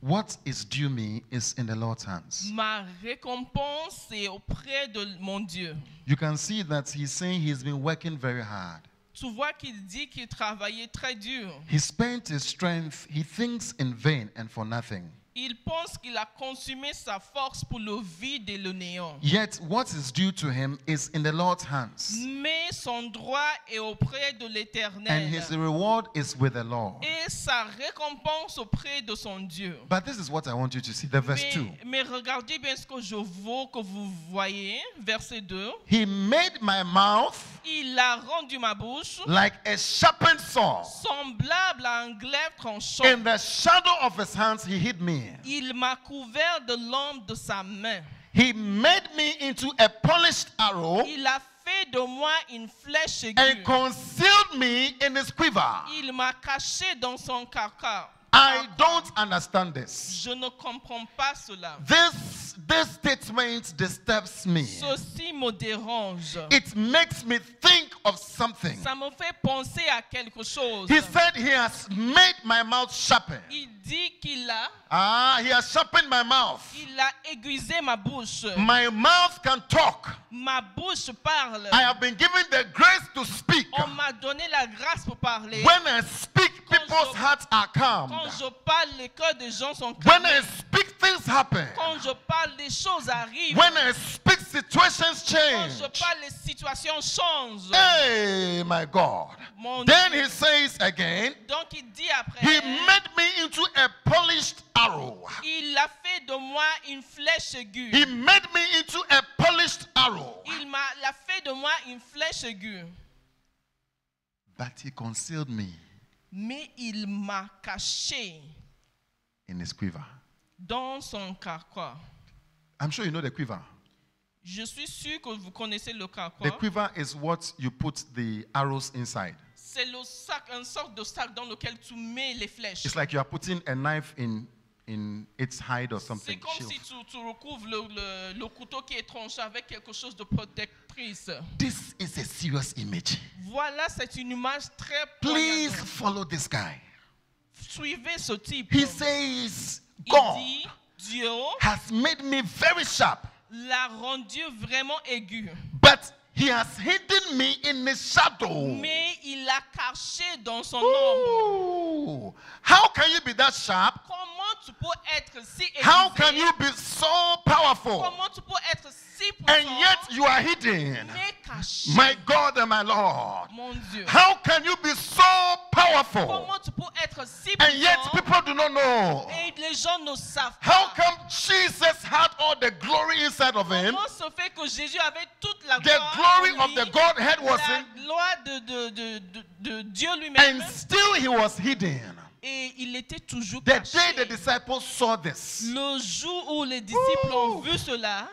What is due me is in the Lord's hands. Ma récompense est auprès de mon Dieu. You can see that he's saying he's been working very hard. Tu vois qu'il dit qu'il travaillait très dur. He spent his strength, he thinks in vain and for nothing. Il pense qu'il a consumé sa force pour le vide et le néant. Yet what is due to him is in the Lord's hands, Mais son droit est auprès de and l'Éternel. his reward is with the Lord. Et sa récompense auprès de son Dieu. But this is what I want you to see, the verse 2. Mais regardez bien ce que je veux que vous voyez. Verset 2. He made my mouth Il a rendu ma bouche like a sharpened sword. semblable à un glaive tranchant. In the shadow of his hands, he hid me. Il m'a couvert de l'ombre de sa main. He made me into a polished arrow Il a fait de moi une flèche and aiguë. concealed me in his quiver. Il m'a caché dans son carquois. I don't understand this. Je ne comprends pas cela. This This statement disturbs me. Ceci me dérange. It makes me think of something. Ça me fait penser à quelque chose. He said he has made my mouth sharper. Il dit qu'il a, He has sharpened my mouth. il a aiguisé ma bouche. My mouth can talk. Ma bouche parle. I have been given the grace to speak. On m'a donné la grâce pour parler. When I speak, people's hearts are calmed. Quand je parle, les cœurs des gens sont When calmés. I speak, things happen. Quand je parle, les choses arrivent. When I speak, situations Quand change. je parle, les situations changent. Hey, my God. Mon Then Dieu. he says again, Donc il dit après, he made me into a polished arrow. il a fait de moi une flèche aiguë. He made me into a polished arrow. Il a fait de moi une flèche aiguë. But he concealed me Mais il m'a caché in his quiver. dans son carquois. I'm sure you know the quiver. Je suis sûr que vous connaissez le The carquois. quiver is what you put the arrows inside. C'est le sac, une sorte de sac dans lequel tu mets les flèches. It's like you are putting a knife in its hide or C'est something. comme Shield. si tu recouvres le couteau qui est tranché avec quelque chose de protectrice. This is a serious image. Voilà, c'est une image très Please poignante. follow this guy. Suivez ce type. He says, Il God dit, Dieu has made me very sharp, l'a rendu vraiment aigu. but he has hidden me in his shadow. Mais il l'a caché dans son ombre. Ooh. How can you be that sharp? Comment tu peux être si How aiguisé? can you be so powerful? Comment tu peux être si And puissant yet you are hidden. mais caché? My God and my Lord. Mon Dieu. How can you be so powerful? Comment tu peux être si And yet puissant people do not know. et les gens ne savent How pas? come Jesus had all the glory inside of him? Comment se fait que Jésus avait toute la The gloire glory en of lui, the Godhead was la in, gloire de Dieu lui-même, and still he was hidden. et il était toujours The day caché. the disciples saw this, Le jour où les disciples ont vu cela,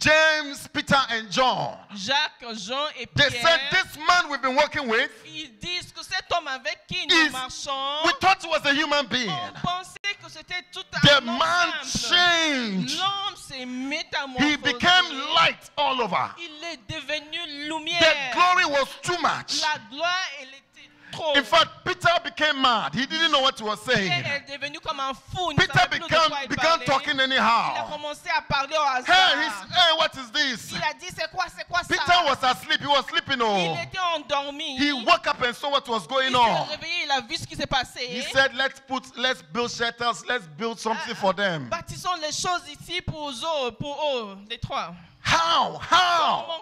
James, Peter, and John, Jacques, Jean et they said, Pierre, this man we've been working with, ils disent que cet homme avec qui nous is, marchons, we thought he was a human being. on pensait que c'était tout The un homme man simple. changed. L'homme s'est He métamorphosé. became light all over. Il est devenu The lumière. glory was too much. La gloire, elle était trop. In fact, Peter became mad. He didn't know what he was saying. Elle est devenue comme un fou. Il ne Peter savait plus de quoi il began parlait. talking Il a anyhow. commencé à parler au Hey, hasard. hey, what is this? Il a dit, c'est quoi Peter ça? was asleep. He was sleeping. Il Oh, était endormi. he woke up and saw what was Il going s'est on. réveillé, il a vu ce qui s'est passé. He said, let's build shelters. Let's build something for them. Bâtissons les choses ici pour eux, les trois. How?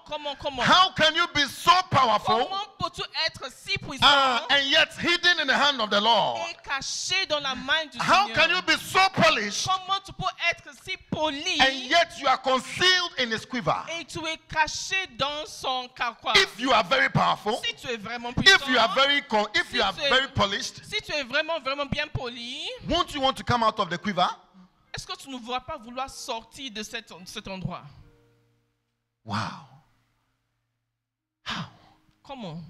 Comment? How can you be so powerful Comment peux-tu être si puissant and yet hidden in the hand of the Lord? et caché dans la main du How Seigneur? can you be so polished Comment tu peux être si poli and yet you are concealed in his quiver? et tu es caché dans son carquois? If you are very powerful, Si tu es vraiment puissant, if you are very polished, si tu es vraiment bien poli, won't you want to come out of the quiver? est-ce que tu ne vas pas vouloir sortir de cet endroit? Wow. How? Comment?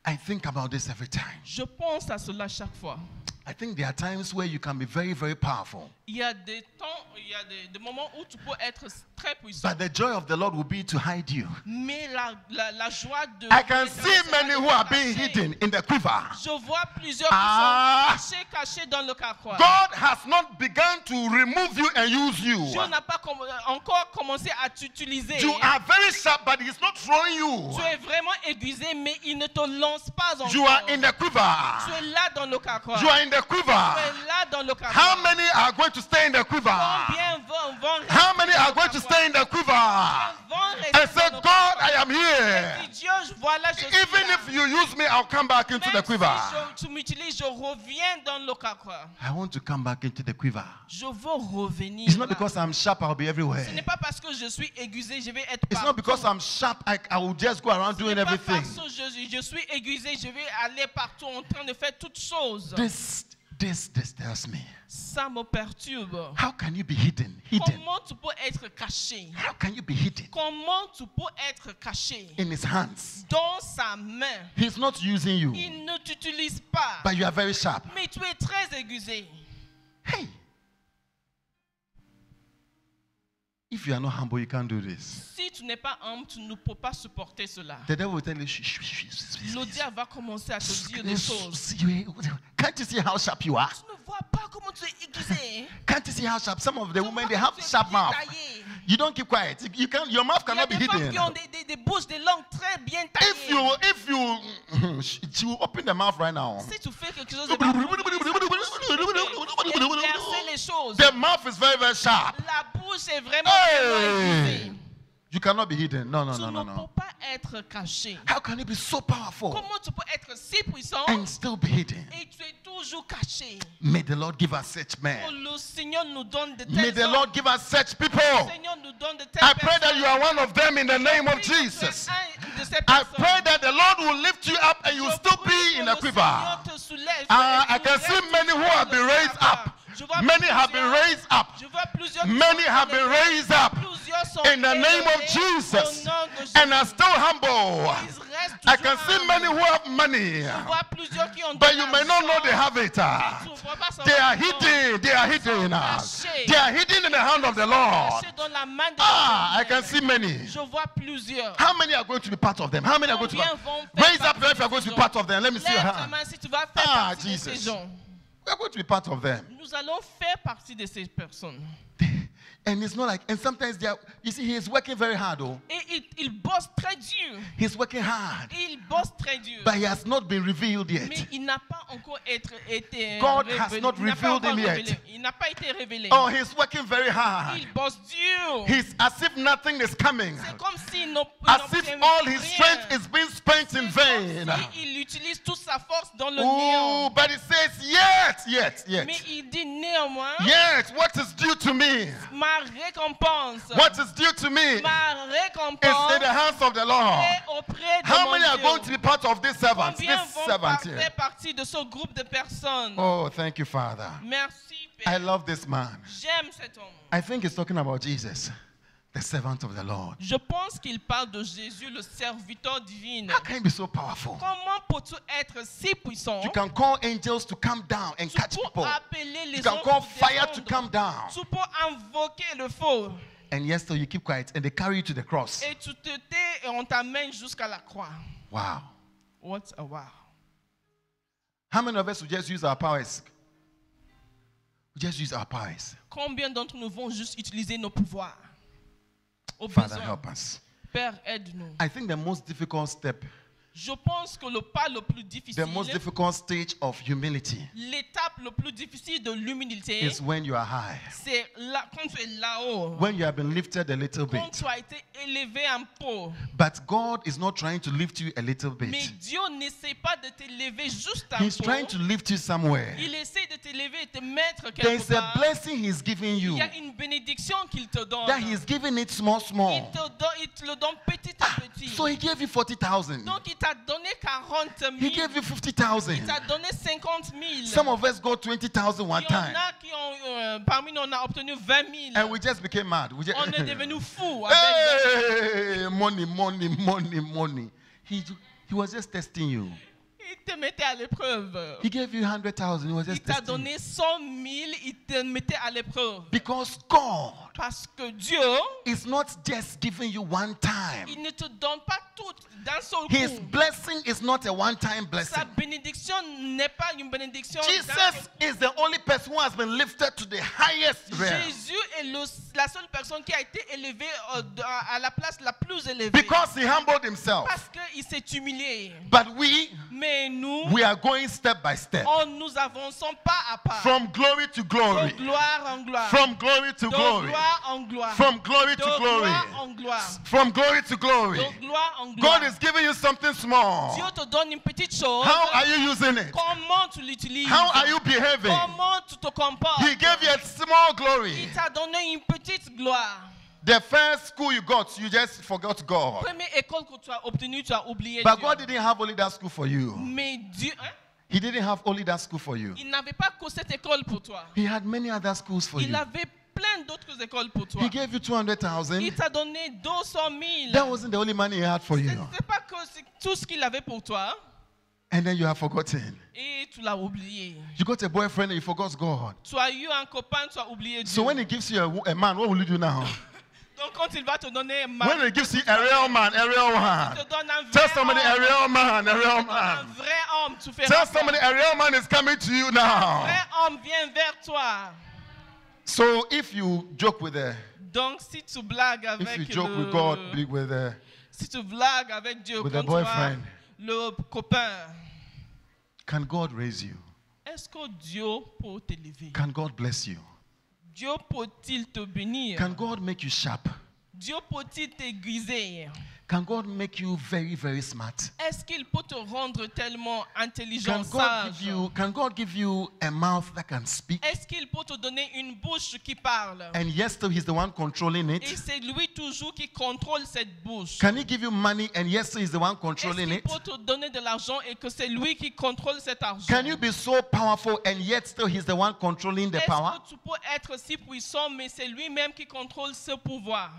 I think about this every time. Je pense à cela chaque fois. I think there are times where you can be very, very powerful. Il y a des temps, il y a des moments où tu peux être très puissant. But the joy of the Lord will be to hide you. Mais la joie de I can see many who are being hidden in the quiver. Je vois plusieurs qui sont cachés dans le carquois. God has not begun to remove you and use you. Dieu n'a pas encore commencé à t'utiliser. You are very sharp, but He's not throwing you. Tu es vraiment aiguisé, mais il ne te lance pas encore. You are in the Tu quiver. es là dans le carquois. You are in the quiver. Tu es là dans le carquois. How many are going to stay in the quiver? Combien vont How many rester are dans going le to carquois? stay in the quiver Vont rester and say, dans le God, carquois. I am here. Et dis, Dieu, voilà, je suis Even là. if you use me, I'll come back into the Même quiver. si tu m'utilises, je reviens dans le carquois. I want to come back into the quiver. Je veux revenir. It's not là. because I'm sharp, I'll be everywhere. Ce n'est pas parce que je suis aiguisé, je vais être It's partout. not because I'm sharp, I will just go around Ce doing n'est pas everything. parce que je suis aiguisé, je vais aller partout en train de faire toutes choses. This tells me. Ça me perturbe. How can you be hidden? Comment tu peux être caché? How can you be hidden? Comment tu peux être caché In his hands. dans sa main? He's not using you, Il ne t'utilise pas, but you are very sharp. mais tu es très aiguisé. Hey. you are not humble, you can't do this. Si tu n'es pas humble, tu ne peux pas supporter cela. The devil will tell you, Le diable va commencer à te dire des choses. can't you see how sharp you are? Tu ne vois pas comment tu es aiguisé. Can't you see how sharp? Some of the women, they have sharp mouth. You don't keep quiet. Your mouth Il y a cannot be des femmes hidden. qui ont des bouches, des langues très bien taillées. She will open the mouth right now. Si tu fais quelque chose de mal, inverser les choses. The mouth is very, very sharp. La bouche est vraiment aiguisée. You cannot be hidden. No. Tu ne peux pas être caché. How can it be so powerful Comment tu peux être si puissant and still be hidden? et tu es toujours caché? May the Lord give us such Oh, men. le Seigneur nous donne de May tels the hommes. Lord give us such people. Le Seigneur nous donne de telles I pray that personnes. you are one of them in the name of Je prie que tu es Jesus. un de ces I personnes. pray that the Lord will lift you up and you will Je still prie be que in le a quiver. Seigneur te soulève I et tu can see restes many who have been raised up. Je vois Many have been plusieurs- raised up. Je vois plusieurs qui Many sont have been élevés. raised up Plusieurs sont in the name of élevés Jesus au nom de Jésus. and are still humble. Ils restent I toujours can see humbles. many who have money, Je vois plusieurs qui ont de but you may not know l'argent. they have it. Tu ne vois pas savoir They are qu'ils ont. hidden. They are hidden. cachés. They are hidden in the hand of the Lord. Cachés dans la main de I Dieu. can see many. Je vois plusieurs. How many are going to be part of them? How many are going to be Combien vont faire raise up partie if you are going de to be ces part of them? Let me see your Lève ta hand. main si tu vas faire Ah, partie de ces Jesus. gens. We are going to be part of them. Nous allons faire partie de ces personnes. And it's not like, and sometimes they are, you see, he is working very hard, oh. Et il bosse très dur. He's working hard, Il bosse très dur. but he has not been revealed yet. Mais il n'a pas encore été God révélé. has not Il n'a pas revealed encore him yet. révélé. Il n'a pas été révélé. Oh, he's working very hard. Il bosse dur. He's as if nothing is coming, C'est comme s'il n'obtient as if all his rien. strength is being spent in vain. Il utilise toute sa force dans le Oh, néant. but it says, yet. Mais il dit néanmoins, Yet, what is due to me? ma récompense, What is due to me ma is récompense in the hands of the Lord. est auprès de How mon many are going to Dieu. be part of this servant? Combien This vont servant here. faire partie de ce groupe de personnes? Oh, thank you, Father. Merci, I Père. love this man. J'aime cet homme. I think he's talking about Jesus, the servant of the Lord. Je pense qu'il parle de Jésus, le serviteur divin. How can he be so powerful? Comment peux-tu être si puissant? You can call angels to come down and Tu catch peux people. appeler les You can anges call pour fire to descendre. come down. Tu peux invoquer le feu. And yes, so you keep quiet and they carry you to the cross. Et tu te tais et on t'amène jusqu'à la croix. Wow. What a wow. How many of us will just use our powers? We just use our powers. Combien d'entre nous vont juste utiliser nos pouvoirs? Au Father, besoin. help us. Père, aide-nous. I think the most difficult step, Je pense que le pas le plus the difficile, most difficult stage of humility l'étape le plus difficile de l'humilité, is when you are high. c'est là, quand tu es là-haut, When you have been lifted a little quand bit. tu as été élevé un peu. But God is not trying to lift you a little Mais bit. Dieu n'essaie pas de t'élever juste un He's peu. trying to lift you somewhere. Il essaie de t'élever et te mettre quelque There's a part. blessing He's giving Il you y a une bénédiction qu'il te donne. that He's giving it small. Il te le donne petit à petit. So He gave you 40,000. Donc il t'a donné 40 000. He gave you Il 50,000. t'a donné 50 000. Some of us got 20,000 one Il y en time. a qui ont, parmi nous, on a obtenu 20 000. And we just became mad. We just, On est devenu fou avec 20 000. hey, money. He was just testing you. Il te mettait à l'épreuve. He gave you 100,000. He was Il just t'a testing you. donné 100 000. Il te mettait à l'épreuve. Because God Parce que Dieu, is not just giving you one time. il ne te donne pas tout d'un seul His coup. blessing is not a one-time Sa blessing. bénédiction n'est pas une bénédiction. Jesus is the only person who has been lifted to the highest realm. Jésus est la seule personne qui a été élevée à la place la plus élevée. Because he humbled himself. Parce qu'il s'est humilié. But Mais nous, we are going step by step. nous avançons pas à pas. From glory to glory. De gloire en gloire. From glory to de glory. gloire en gloire. From glory de to glory. gloire en gloire. From glory to glory. De gloire en gloire. God is giving you something small. Dieu te donne une petite chose. How are you using it? Comment tu l'utilises? How are you behaving? Comment tu te comportes? He gave you a small glory. Il t'a donné une petite gloire. The first school you got, you just forgot God. Première école que tu as obtenue, tu as oublié But Dieu. God didn't have only that school for you. Mais Dieu, He didn't have only that school for you. il n'avait pas que cette école pour toi. He had many other schools for Il you. avait plein d'autres écoles pour toi. He gave you 200,000. Il t'a donné 200 000. That wasn't the only money he had for you. C'est pas que c'est tout ce qu'il avait pour toi And then you have forgotten. et tu l'as oublié. You got a boyfriend and you forgot God. Tu as eu un copain, tu as oublié Dieu. So when he gives you a man, what will you do now? Donc quand il va te donner un When he gives you a real man, a real il one. te donne un vrai Tell somebody a homme. real man, a real Un man. vrai homme, tu fais Tell somebody a real man is coming to you un now. vrai homme vient vers toi. So if you joke with the, Donc si tu blagues if avec you joke with God, with the, si tu blagues avec Dieu with quand a tu as boyfriend, le copain, can God raise you? est-ce que Dieu peut t'élever? Can God bless you? Dieu peut-il te bénir? Can God make you sharp? Dieu peut-il t'aiguiser? Can God make you very, very smart? Est-ce qu'il peut te rendre tellement intelligent, sage? Can God give you a mouth that can speak? Est-ce qu'il peut te donner une bouche qui parle? And yes, still he's the one controlling Et it. c'est lui toujours qui contrôle cette bouche. Can he give you money and yes, still he's the one Est-ce controlling qu'il it? peut te donner de l'argent et que c'est lui qui contrôle cet argent? Can you be so powerful and yet still he's the one controlling the Est-ce power? que tu peux être si puissant mais c'est lui-même qui contrôle ce pouvoir?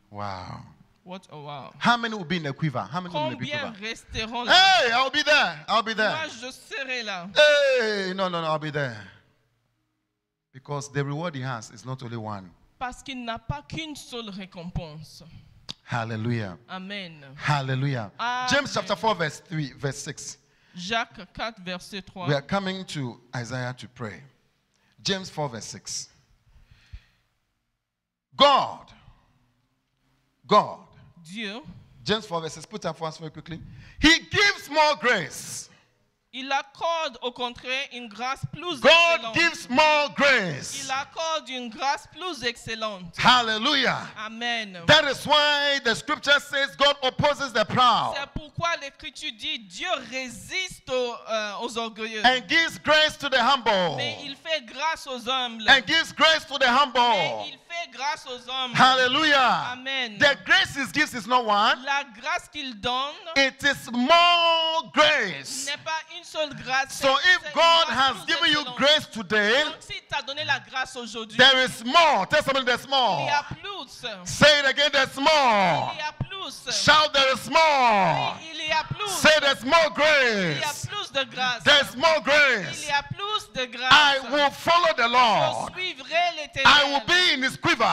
Wow. What a wow. How many will be in the quiver? How many will be in the Combien quiver? resteront là? Hey, I'll be there. I'll be there. Moi, je serai là. Hey, no, I'll be there. Because the reward he has is not only one. Parce qu'il n'a pas qu'une seule récompense. Hallelujah. Amen. Hallelujah. Amen. James chapter 4, verse 3, verse 6. Jacques 4, verset 3. We are coming to Isaiah to pray. James 4, verse 6. God, Dieu, James 4, verse 6, put that for us very quickly. He gives more grace. il accorde au contraire une grâce plus God excellente. gives more grace. Il accorde une grâce plus excellente. Hallelujah. Amen. That is why the scripture says God opposes the proud C'est pourquoi l'Écriture dit Dieu résiste aux orgueilleux. and gives grace to the humble. Mais il fait grâce aux humbles. And gives grace to the Mais humble. il fait grâce aux hommes. Hallelujah. Amen. The grace he gives is not one. La grâce qu'il donne It is more grace. n'est pas une seule grâce. So c'est if une God grâce has plus given you excellente. grace today, Donc si tu as donné la grâce aujourd'hui, there is more. Tell somebody there's il more. y a plus. Say it again, there's more. Il y a plus. Shout, there is more. Il y a plus. Say there's more Il y a grace. plus de grâce. There's more Il grace. y a plus de grâce. I will follow the Je Lord. suivrai l'Éternel. I will be in his quiver.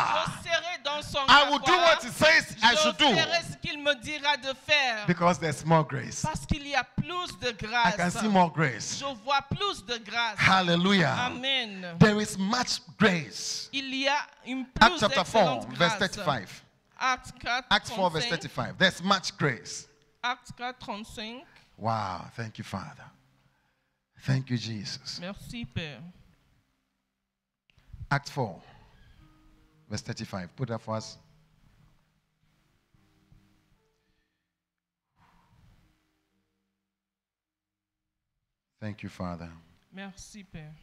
Je serai dans son I will do carquois. what he says I should Je do. ferai ce qu'il me dira de faire. Because there's more grace. Parce qu'il y a plus de I grâce. can see more grace. Je vois plus de grâce. Hallelujah. Amen. There is much grace. Il y a une Acts plus chapter 4, excellente verse grâce. 35. Acte 4, Acts 4, verse 35. 35. There's much grace. Acte 4, 35. Wow. Thank you, Father. Thank you, Jesus. Merci, Père. Act 4, verse 35. Put that for us. Thank you, Father. Merci, Père.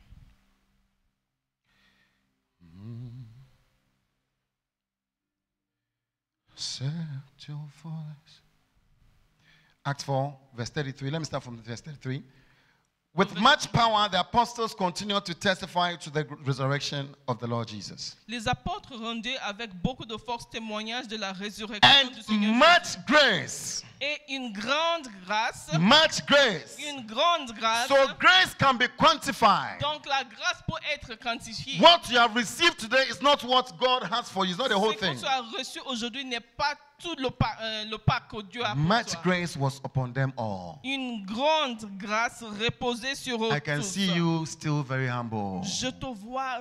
Set your voice. Act 4, verse 33. Let me start from verse 33. With much power, the apostles continued to testify to the resurrection of the Lord Jesus. Les apôtres rendaient avec beaucoup de force témoignage de la résurrection And du Seigneur much grace. et une grande grâce. Much grace. Une grande grâce. So grace can be quantified. Donc la grâce peut être quantifiée. What you have received today is not what God has for you. It's not the whole Ce que thing. tu as reçu aujourd'hui n'est pas tout le pack que Dieu a pour Much toi. grace was upon them all. Une grande grâce reposée sur eux I can tous. see you still very humble. Je te vois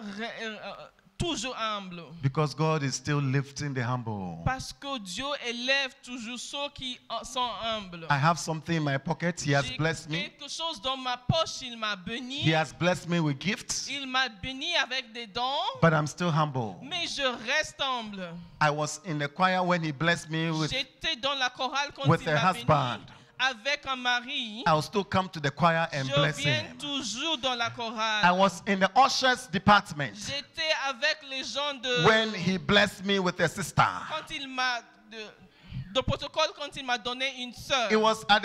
toujours humble. Because God is still lifting the humble. Parce que Dieu élève toujours ceux qui sont humbles. I have something in my pocket. He has J'ai blessed me. quelque chose dans ma poche, il m'a béni. He has blessed me with gifts. Il m'a béni avec des dons. But I'm still humble. Mais je reste humble. I was in the choir when he blessed me with. J'étais dans la chorale quand with il a m'a husband. béni. Avec un mari. I'll still come to the choir and Je bless viens him. toujours dans la chorale. I was in the ushers department J'étais avec les gens de... when he blessed me with a sister. Quand il m'a... De protocole, quand il m'a donné une sœur. It was at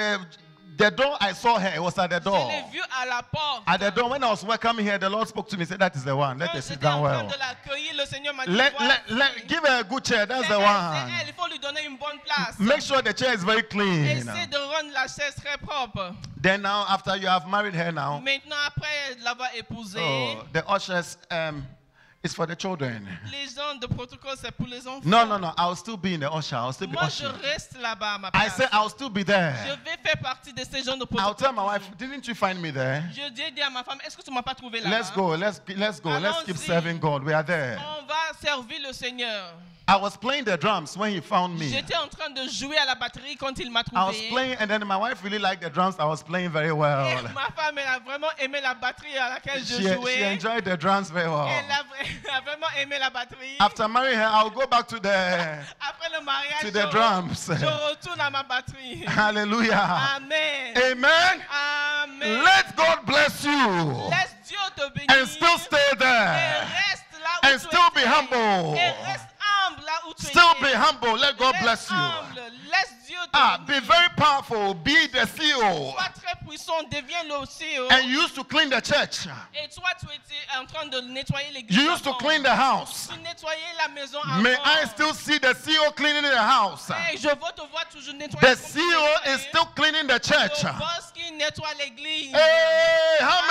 the door I saw her. It was at the Je door. l'ai vue à la porte. At the door, when I was welcoming her, the Lord spoke to me and said, that is the one. Let Quand her sit j'étais en down train well. de l'accueillir, le Seigneur m'a dit, Give her a good chair. That's c'est the elle, one. c'est elle, il faut lui donner une bonne place. Make sure the chair is very clean. Essaie de rendre la chaise très propre. Then now, after you have married her now, Maintenant, après l'avoir épousée, the ushers, It's for the children. Les gens de protocole, c'est pour les enfants. No. I'll still be in the usher. I'll still be Moi, je usher. reste là-bas à ma I place. said I'll still be there. Je vais faire partie de ces gens de I'll protocole. tell my wife, didn't you find me there? Je dis à ma femme, est-ce que tu m'as pas trouvé là-bas? Let's go. Let's go. Let's keep Allons-y. serving God. We are there. On va servir le Seigneur. I was playing the drums when he found me. J'étais en train de jouer à la batterie quand il m'a I was trouvé. playing, and then my wife really liked the drums. I was playing very well. Et ma femme, elle a vraiment aimé la batterie à laquelle je She jouais. enjoyed the drums very well. Elle a vraiment aimé la batterie. After marrying her, I'll go back to the Après le mariage, to the drums. je retourne à ma batterie. Hallelujah. Amen. Amen. Amen. Let God bless you Laisse Dieu te bénir. and still stay Et there. reste là où And tu still be étais. humble. Et reste humble là où tu Still be étais. humble. Let God Reste bless you. humble. Laisse Dieu te Be bénir. very powerful. Be the CEO. Sois très puissant, deviens le CEO. And you used to clean the church. Et toi, tu étais en train de nettoyer l'église. You used to avant. clean the house. Tu nettoyais la maison avant. May I still see the CEO cleaning the house? Et je veux te voir toujours nettoyer. The comme tu CEO nettoyais. is still cleaning the church. Le boss qui nettoie l'église. Hey, how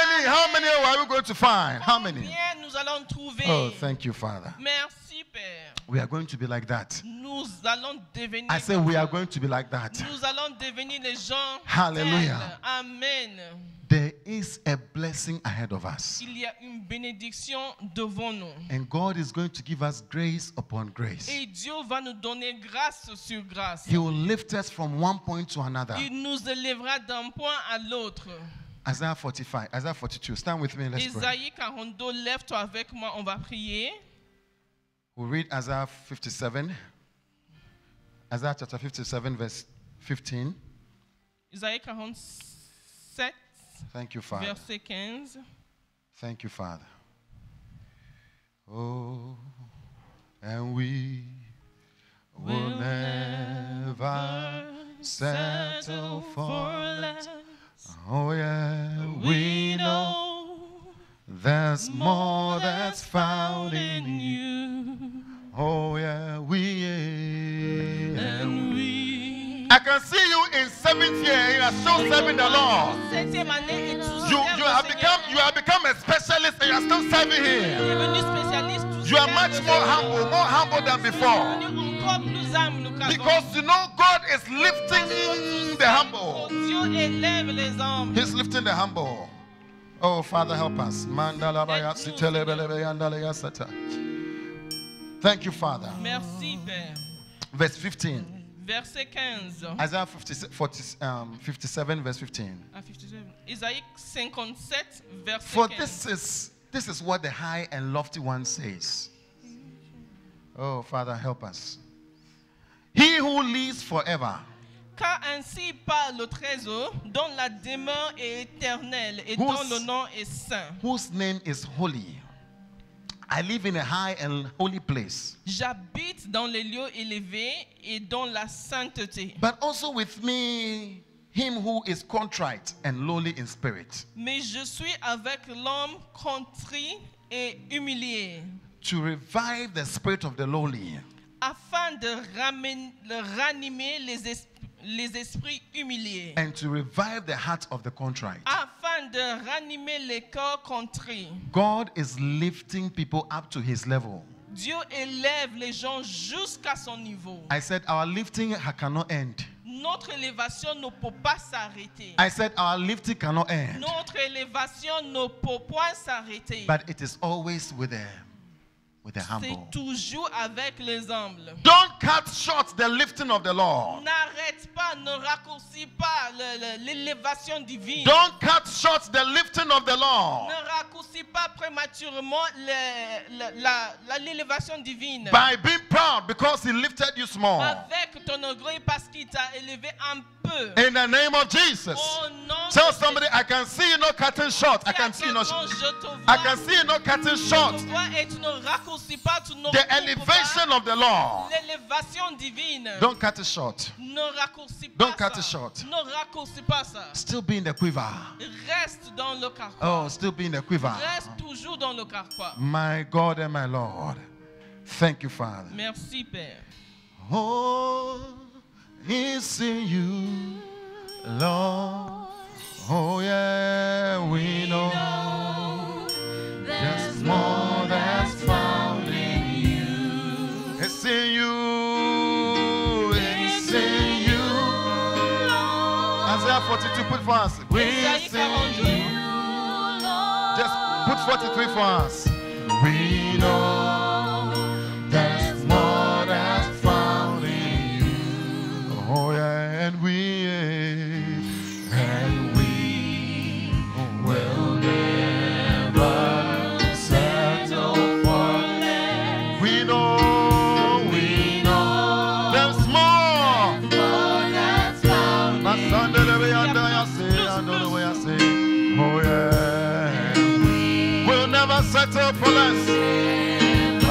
many are we going to find? How many? Combien nous allons trouver? Oh, thank you, Father. Merci, Père. We are going to be like that. Nous allons devenir. I say we are going to be like that. Nous allons devenir les gens. Hallelujah. tels. Amen. There is a blessing ahead of us. Il y a une bénédiction devant nous. And God is going to give us grace upon grace. Et Dieu va nous donner grâce sur grâce. He will lift us from one point to another. Il nous élèvera d'un point à l'autre. Isaiah 45, Isaiah 42. Stand with me, let's pray. Isaïe 42, lève-toi avec moi, on va prier. We'll read Isaiah 57. Isaiah chapter 57, verse 15. Isaïe 47, Thank you, Father. verset 15. Thank you, Father. Oh, and we will never settle for less. Oh, yeah, we know there's more that's found in you. Oh, yeah, And we. I can see you in 7th year. You are still serving the Lord. Septième année et tu You sers le have Seigneur. become a specialist and you are still serving Tu Him. es devenu spécialiste. Tu You are sers much le more Seigneur. humble than Tu es before. devenu encore plus humble qu'avant. Because you know God is lifting the humble. Dieu élève les hommes. He's lifting the humble. Oh, Father, help us. Thank you, Father. Merci, Père. Verse 15. Verset 15. Isaiah 57, verse 15. Ah, 57. Isaïe 57, verset For 15. this is what the high and lofty one says. Oh, Father, help us. He who lives forever, Car ainsi parle le trésor, dont la demeure est éternelle et Whose- dont le nom est saint. whose name is holy. I live in a high and holy place. J'habite dans les lieux élevés et dans la sainteté. But also with me, him who is contrite and lowly in spirit, Mais je suis avec l'homme contrit et humilié, to revive the spirit of the lowly, afin de ranimer les esprits humiliés, and to revive the heart of the contrite. afin de ranimer les cœurs contrits. God is lifting people up to his level. Dieu élève les gens jusqu'à son niveau. I said our lifting cannot end. Notre élévation ne peut pas s'arrêter. I said our lifting cannot end. Notre élévation ne peut point s'arrêter. But it is always with the C'est humble. toujours avec les humbles. Don't cut short the lifting of the Lord. N'arrête pas, ne raccourcis pas l'élévation divine. Don't cut short the lifting of the Lord Ne raccourcis pas prématurément l'élévation divine. by being proud because he lifted you small. Avec ton orgueil parce qu'il t'a élevé un peu. In the name of Jesus. Au nom Tell de somebody, I can see you not cutting short. I can see you not. I can see you not cutting short. Tu vois et tu ne raccourcis pas, tu ne The recoupes pas elevation of the Lord. l'élévation divine. Don't cut it short. Ne raccourcis pas Don't cut ça. it short. Ne raccourcis pas ça. Still be in the quiver. Reste dans le carquois. Oh, still be in the quiver. Reste toujours dans le carquois. My God and my Lord. Thank you, Father. Merci, Père. Oh, it's in you, Lord. Oh, yeah, we know there's more that's found. 42, put for us. We Ésaïe see 42. you. Just put 43 for us. We know there's more that's found in you. Oh yeah, and we will never settle for less. We know there's more that's found in you. Oh yeah, we'll never settle for less. On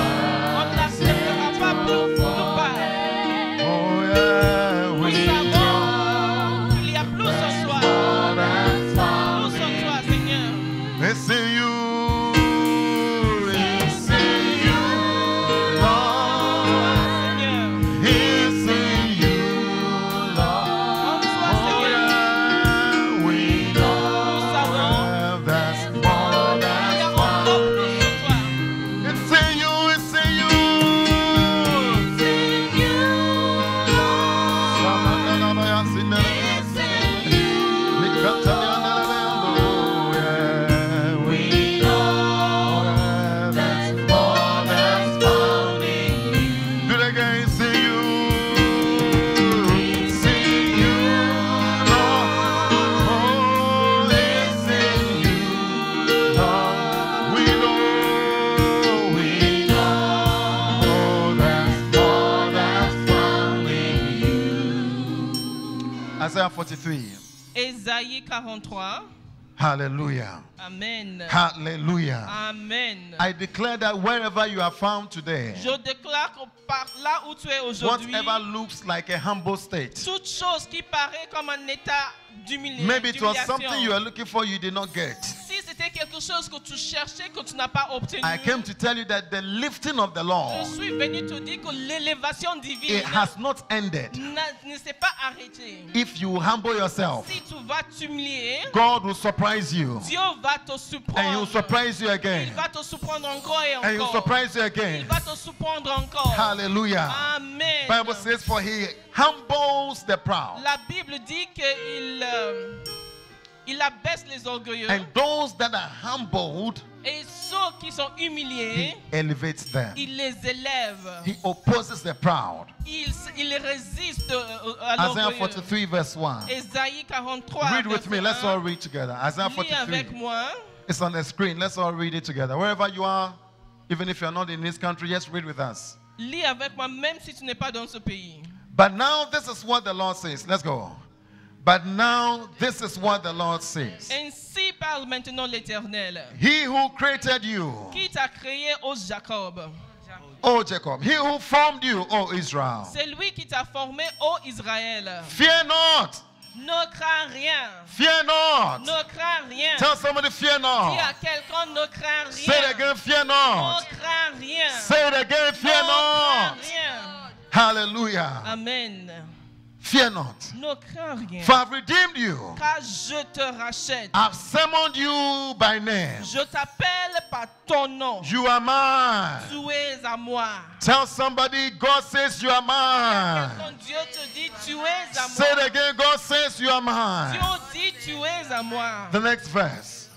n'acceptera pas plus bas. Oh yeah, Nous we savons qu'il y a plus en toi. that's found Plus en in toi, Seigneur. you. It's in you. It's in you, Lord. Seigneur. It's in you, Lord. En toi, Oh Seigneur. yeah, we know Nous savons that's more qu'il y a that's encore found. plus en toi. It's in you, it's in you. It's in you, It's in you. We know that's more that's found in you. Do it again, see you. See you, Lord. Oh, it's in you, Lord. We know that's more that's found in you. Isaiah 43. Ésaïe 43. Hallelujah. Amen. Hallelujah. Amen. I declare that wherever you are found today, Je déclare que par là où tu es aujourd'hui, whatever looks like a humble state, toute chose qui paraît comme un état maybe it was something you d'humiliation, are looking for, you did not get. si c'était quelque chose que tu cherchais, que tu n'as pas obtenu, I came to tell you that the lifting of the je Lord, suis venu te dire que l'élévation divine it has not ended. ne s'est pas arrêtée. If you humble yourself, Si tu vas t'humilier, God will surprise you, Dieu va te and He will surprendre. surprise you Il again, va te surprendre encore et and He will encore. surprise you Il again. va te surprendre encore. Hallelujah. Amen. Bible says, for He humbles the proud, La Bible dit qu'il il abaisse les orgueilleux and those that are humbled, et ceux qui sont humiliés, He elevates them. il les élève. He opposes the proud. Il résiste à Isaiah l'orgueilleux. 43 verse 1. Ésaïe 43. Read with me. Let's verset all 1. read together. Isaiah Lis avec 43. moi. It's on the screen. Let's all read it together. Wherever you are, even if you're not in this country, just read with us. Lis avec moi, même si tu n'es pas dans ce pays. But now this is what the Lord says. Let's go. But now this is what the Lord says. Ainsi parle maintenant l'Éternel, He who created you, qui t'a créé, ô Jacob. O Jacob, he who formed you, O Israel. C'est lui qui t'a formé, ô Israël. Fear not. Ne crains rien. Fear not. Ne crains rien. Tell somebody, fear Dis à not. quelqu'un, ne crains Say it rien. again, fear Ne not. crains rien. Say it again, Ne fear crains not. rien. Hallelujah. Amen. Fear not. Ne crains rien. For I've redeemed you. Car je te rachète. I've summoned you by name. Je t'appelle par ton nom. You are mine. Tu es à moi. Tell somebody, God says you are mine. Quand Dieu te dit, tu es à Say it moi. again, God says you are mine. Dieu dit, tu es à moi. The next verse,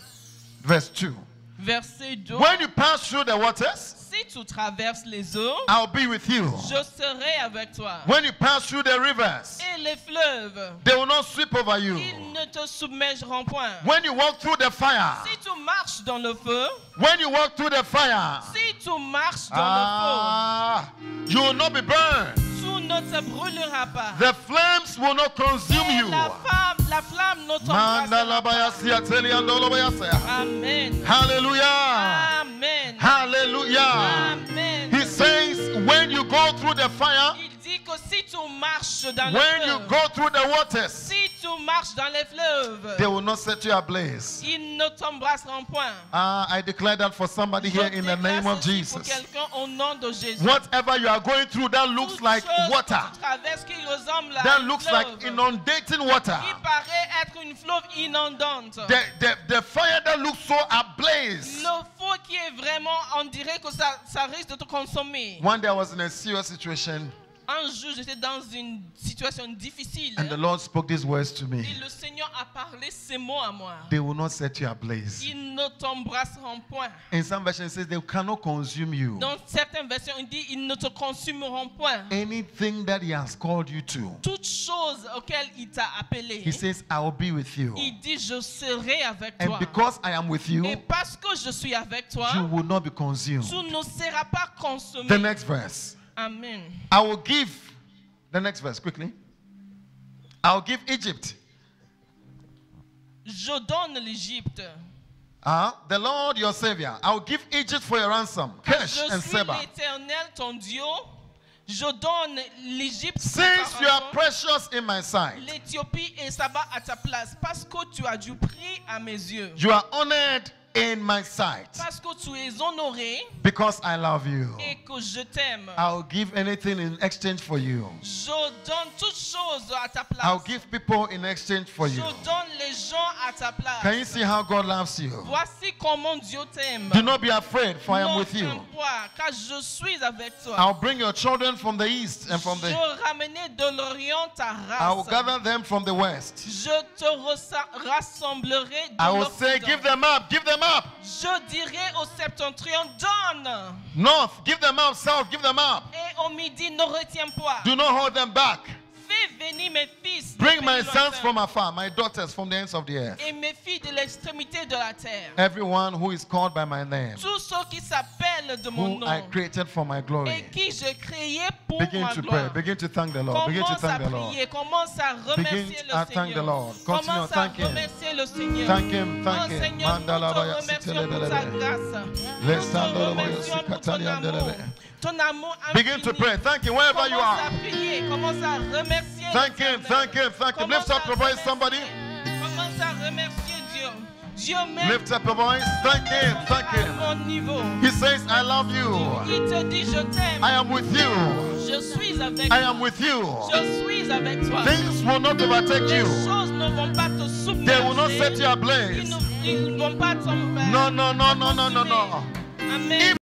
verse 2. Verset 2. When you pass through the waters, Si tu traverses les eaux, I'll be with you. je serai avec toi. When you pass through the rivers, Et les fleuves, they will not sweep over you. ils ne te submergeront point. When you walk through the fire, Si tu marches dans le feu, when you walk through the fire, si tu marches dans you will not be burned. le feu, tu ne te brûleras pas. The flames will not consume Et you. la flamme ne t'embrassera pas. Amen. Hallelujah. Amen. Hallelujah. Amen. He says, when you go through the fire, Il dit que si tu marches dans le when you fleuve, go through the waters, si tu marches dans les fleuves, they will not set you ablaze. ils ne t'embrasseront point. I declare that for somebody Je here in the name of déclare ceci Jesus. pour quelqu'un au nom de Jésus. Whatever you are going through that looks Toute like chose water, que tu traverses qui ressemble à that un looks fleuve, like inundating water, qui paraît être une fleuve inondante. the fire that looks so ablaze. Le feu qui est vraiment, on dirait que ça risque de te consommer. One day I was in a serious situation Un jour, j'étais dans une situation difficile. And the Lord spoke these words to me. Et le Seigneur a parlé ces mots à moi. They will not set you ablaze. Ils ne t'embrasseront point. In some versions, it says they cannot consume you. Dans certaines versions, il dit ils ne te consumeront point. Anything that He has called you to, Toute chose auquel il t'a appelé, He says, I will be with you. il dit je serai avec And toi. because I am with you, Et parce que je suis avec toi, you will not be consumed. tu ne seras pas consumé. The next verse. Amen. I will give, the next verse, quickly. I will give Egypt. Je donne l'Égypte. The Lord your Savior. I will give Egypt for your ransom. Kesh Je and suis Seba. l'Éternel, ton Dieu. Je donne l'Égypte pour Since ta you are rançon, precious in my sight, l'Éthiopie et Saba à ta place, parce que tu as du prix à mes yeux. you are honored in my sight Parce que tu es honoré because I love you. et que je t'aime. I'll give anything in exchange for you. Je donne toutes choses à ta place. I'll give people in exchange for Je you. donne les gens à ta place. Can you see how God loves you? Voici comment Dieu t'aime. Do not be afraid, for I am Ne with you. crains pas, car je suis avec toi. I'll bring your children from the east and from Je the. ramener de l'Orient ta I will race. gather them from the west. Je te rassemblerai de I will say, l'Occident. give them up, give them up. Je dirai au septentrion, donne. North, give them up. South, give them up. Et au midi, ne retiens pas. Do not hold them back. Fais venir mes fils. des Bring pays my sons lointains from afar, my daughters from the ends of the earth. et mes filles de l'extrémité de la terre. Everyone who is called by my name, Tous ceux qui s'appellent de mon who nom I created for my et glory. qui je créais pour Begin ma to pray. gloire. Begin to thank the Lord. Begin to Commence à thank the Lord. prier, commence à remercier Begin le to thank the Seigneur. Lord. Continue, Commence à thank Him. remercier le Seigneur. Thank Him, thank Oh Him. Seigneur, nous te Mandalabaya remercions pour ta sitelebelebe. grâce. Nous Let's te stand up, remercions pour ton Sikatali amour. andelebe. Ton amour Begin to infini. pray. Thank Him wherever you Commence à are. prier, commence à remercier Thank le Him, Seigneur. thank Him, thank Him. Lift Commence up à your voice, remercier. somebody. Commence à remercier Dieu. Dieu m'aime Lift up your voice. Thank Him, thank à Him. mon niveau. He says, I love you. Il te dit je t'aime. I am with you. Je suis avec I toi. am with you. Je suis avec toi. Things will not overtake Les you. choses ne vont pas te They will not set submerger. you ablaze. Ils ne vont pas tomber. No, no, no, no, no, no, no. Amen.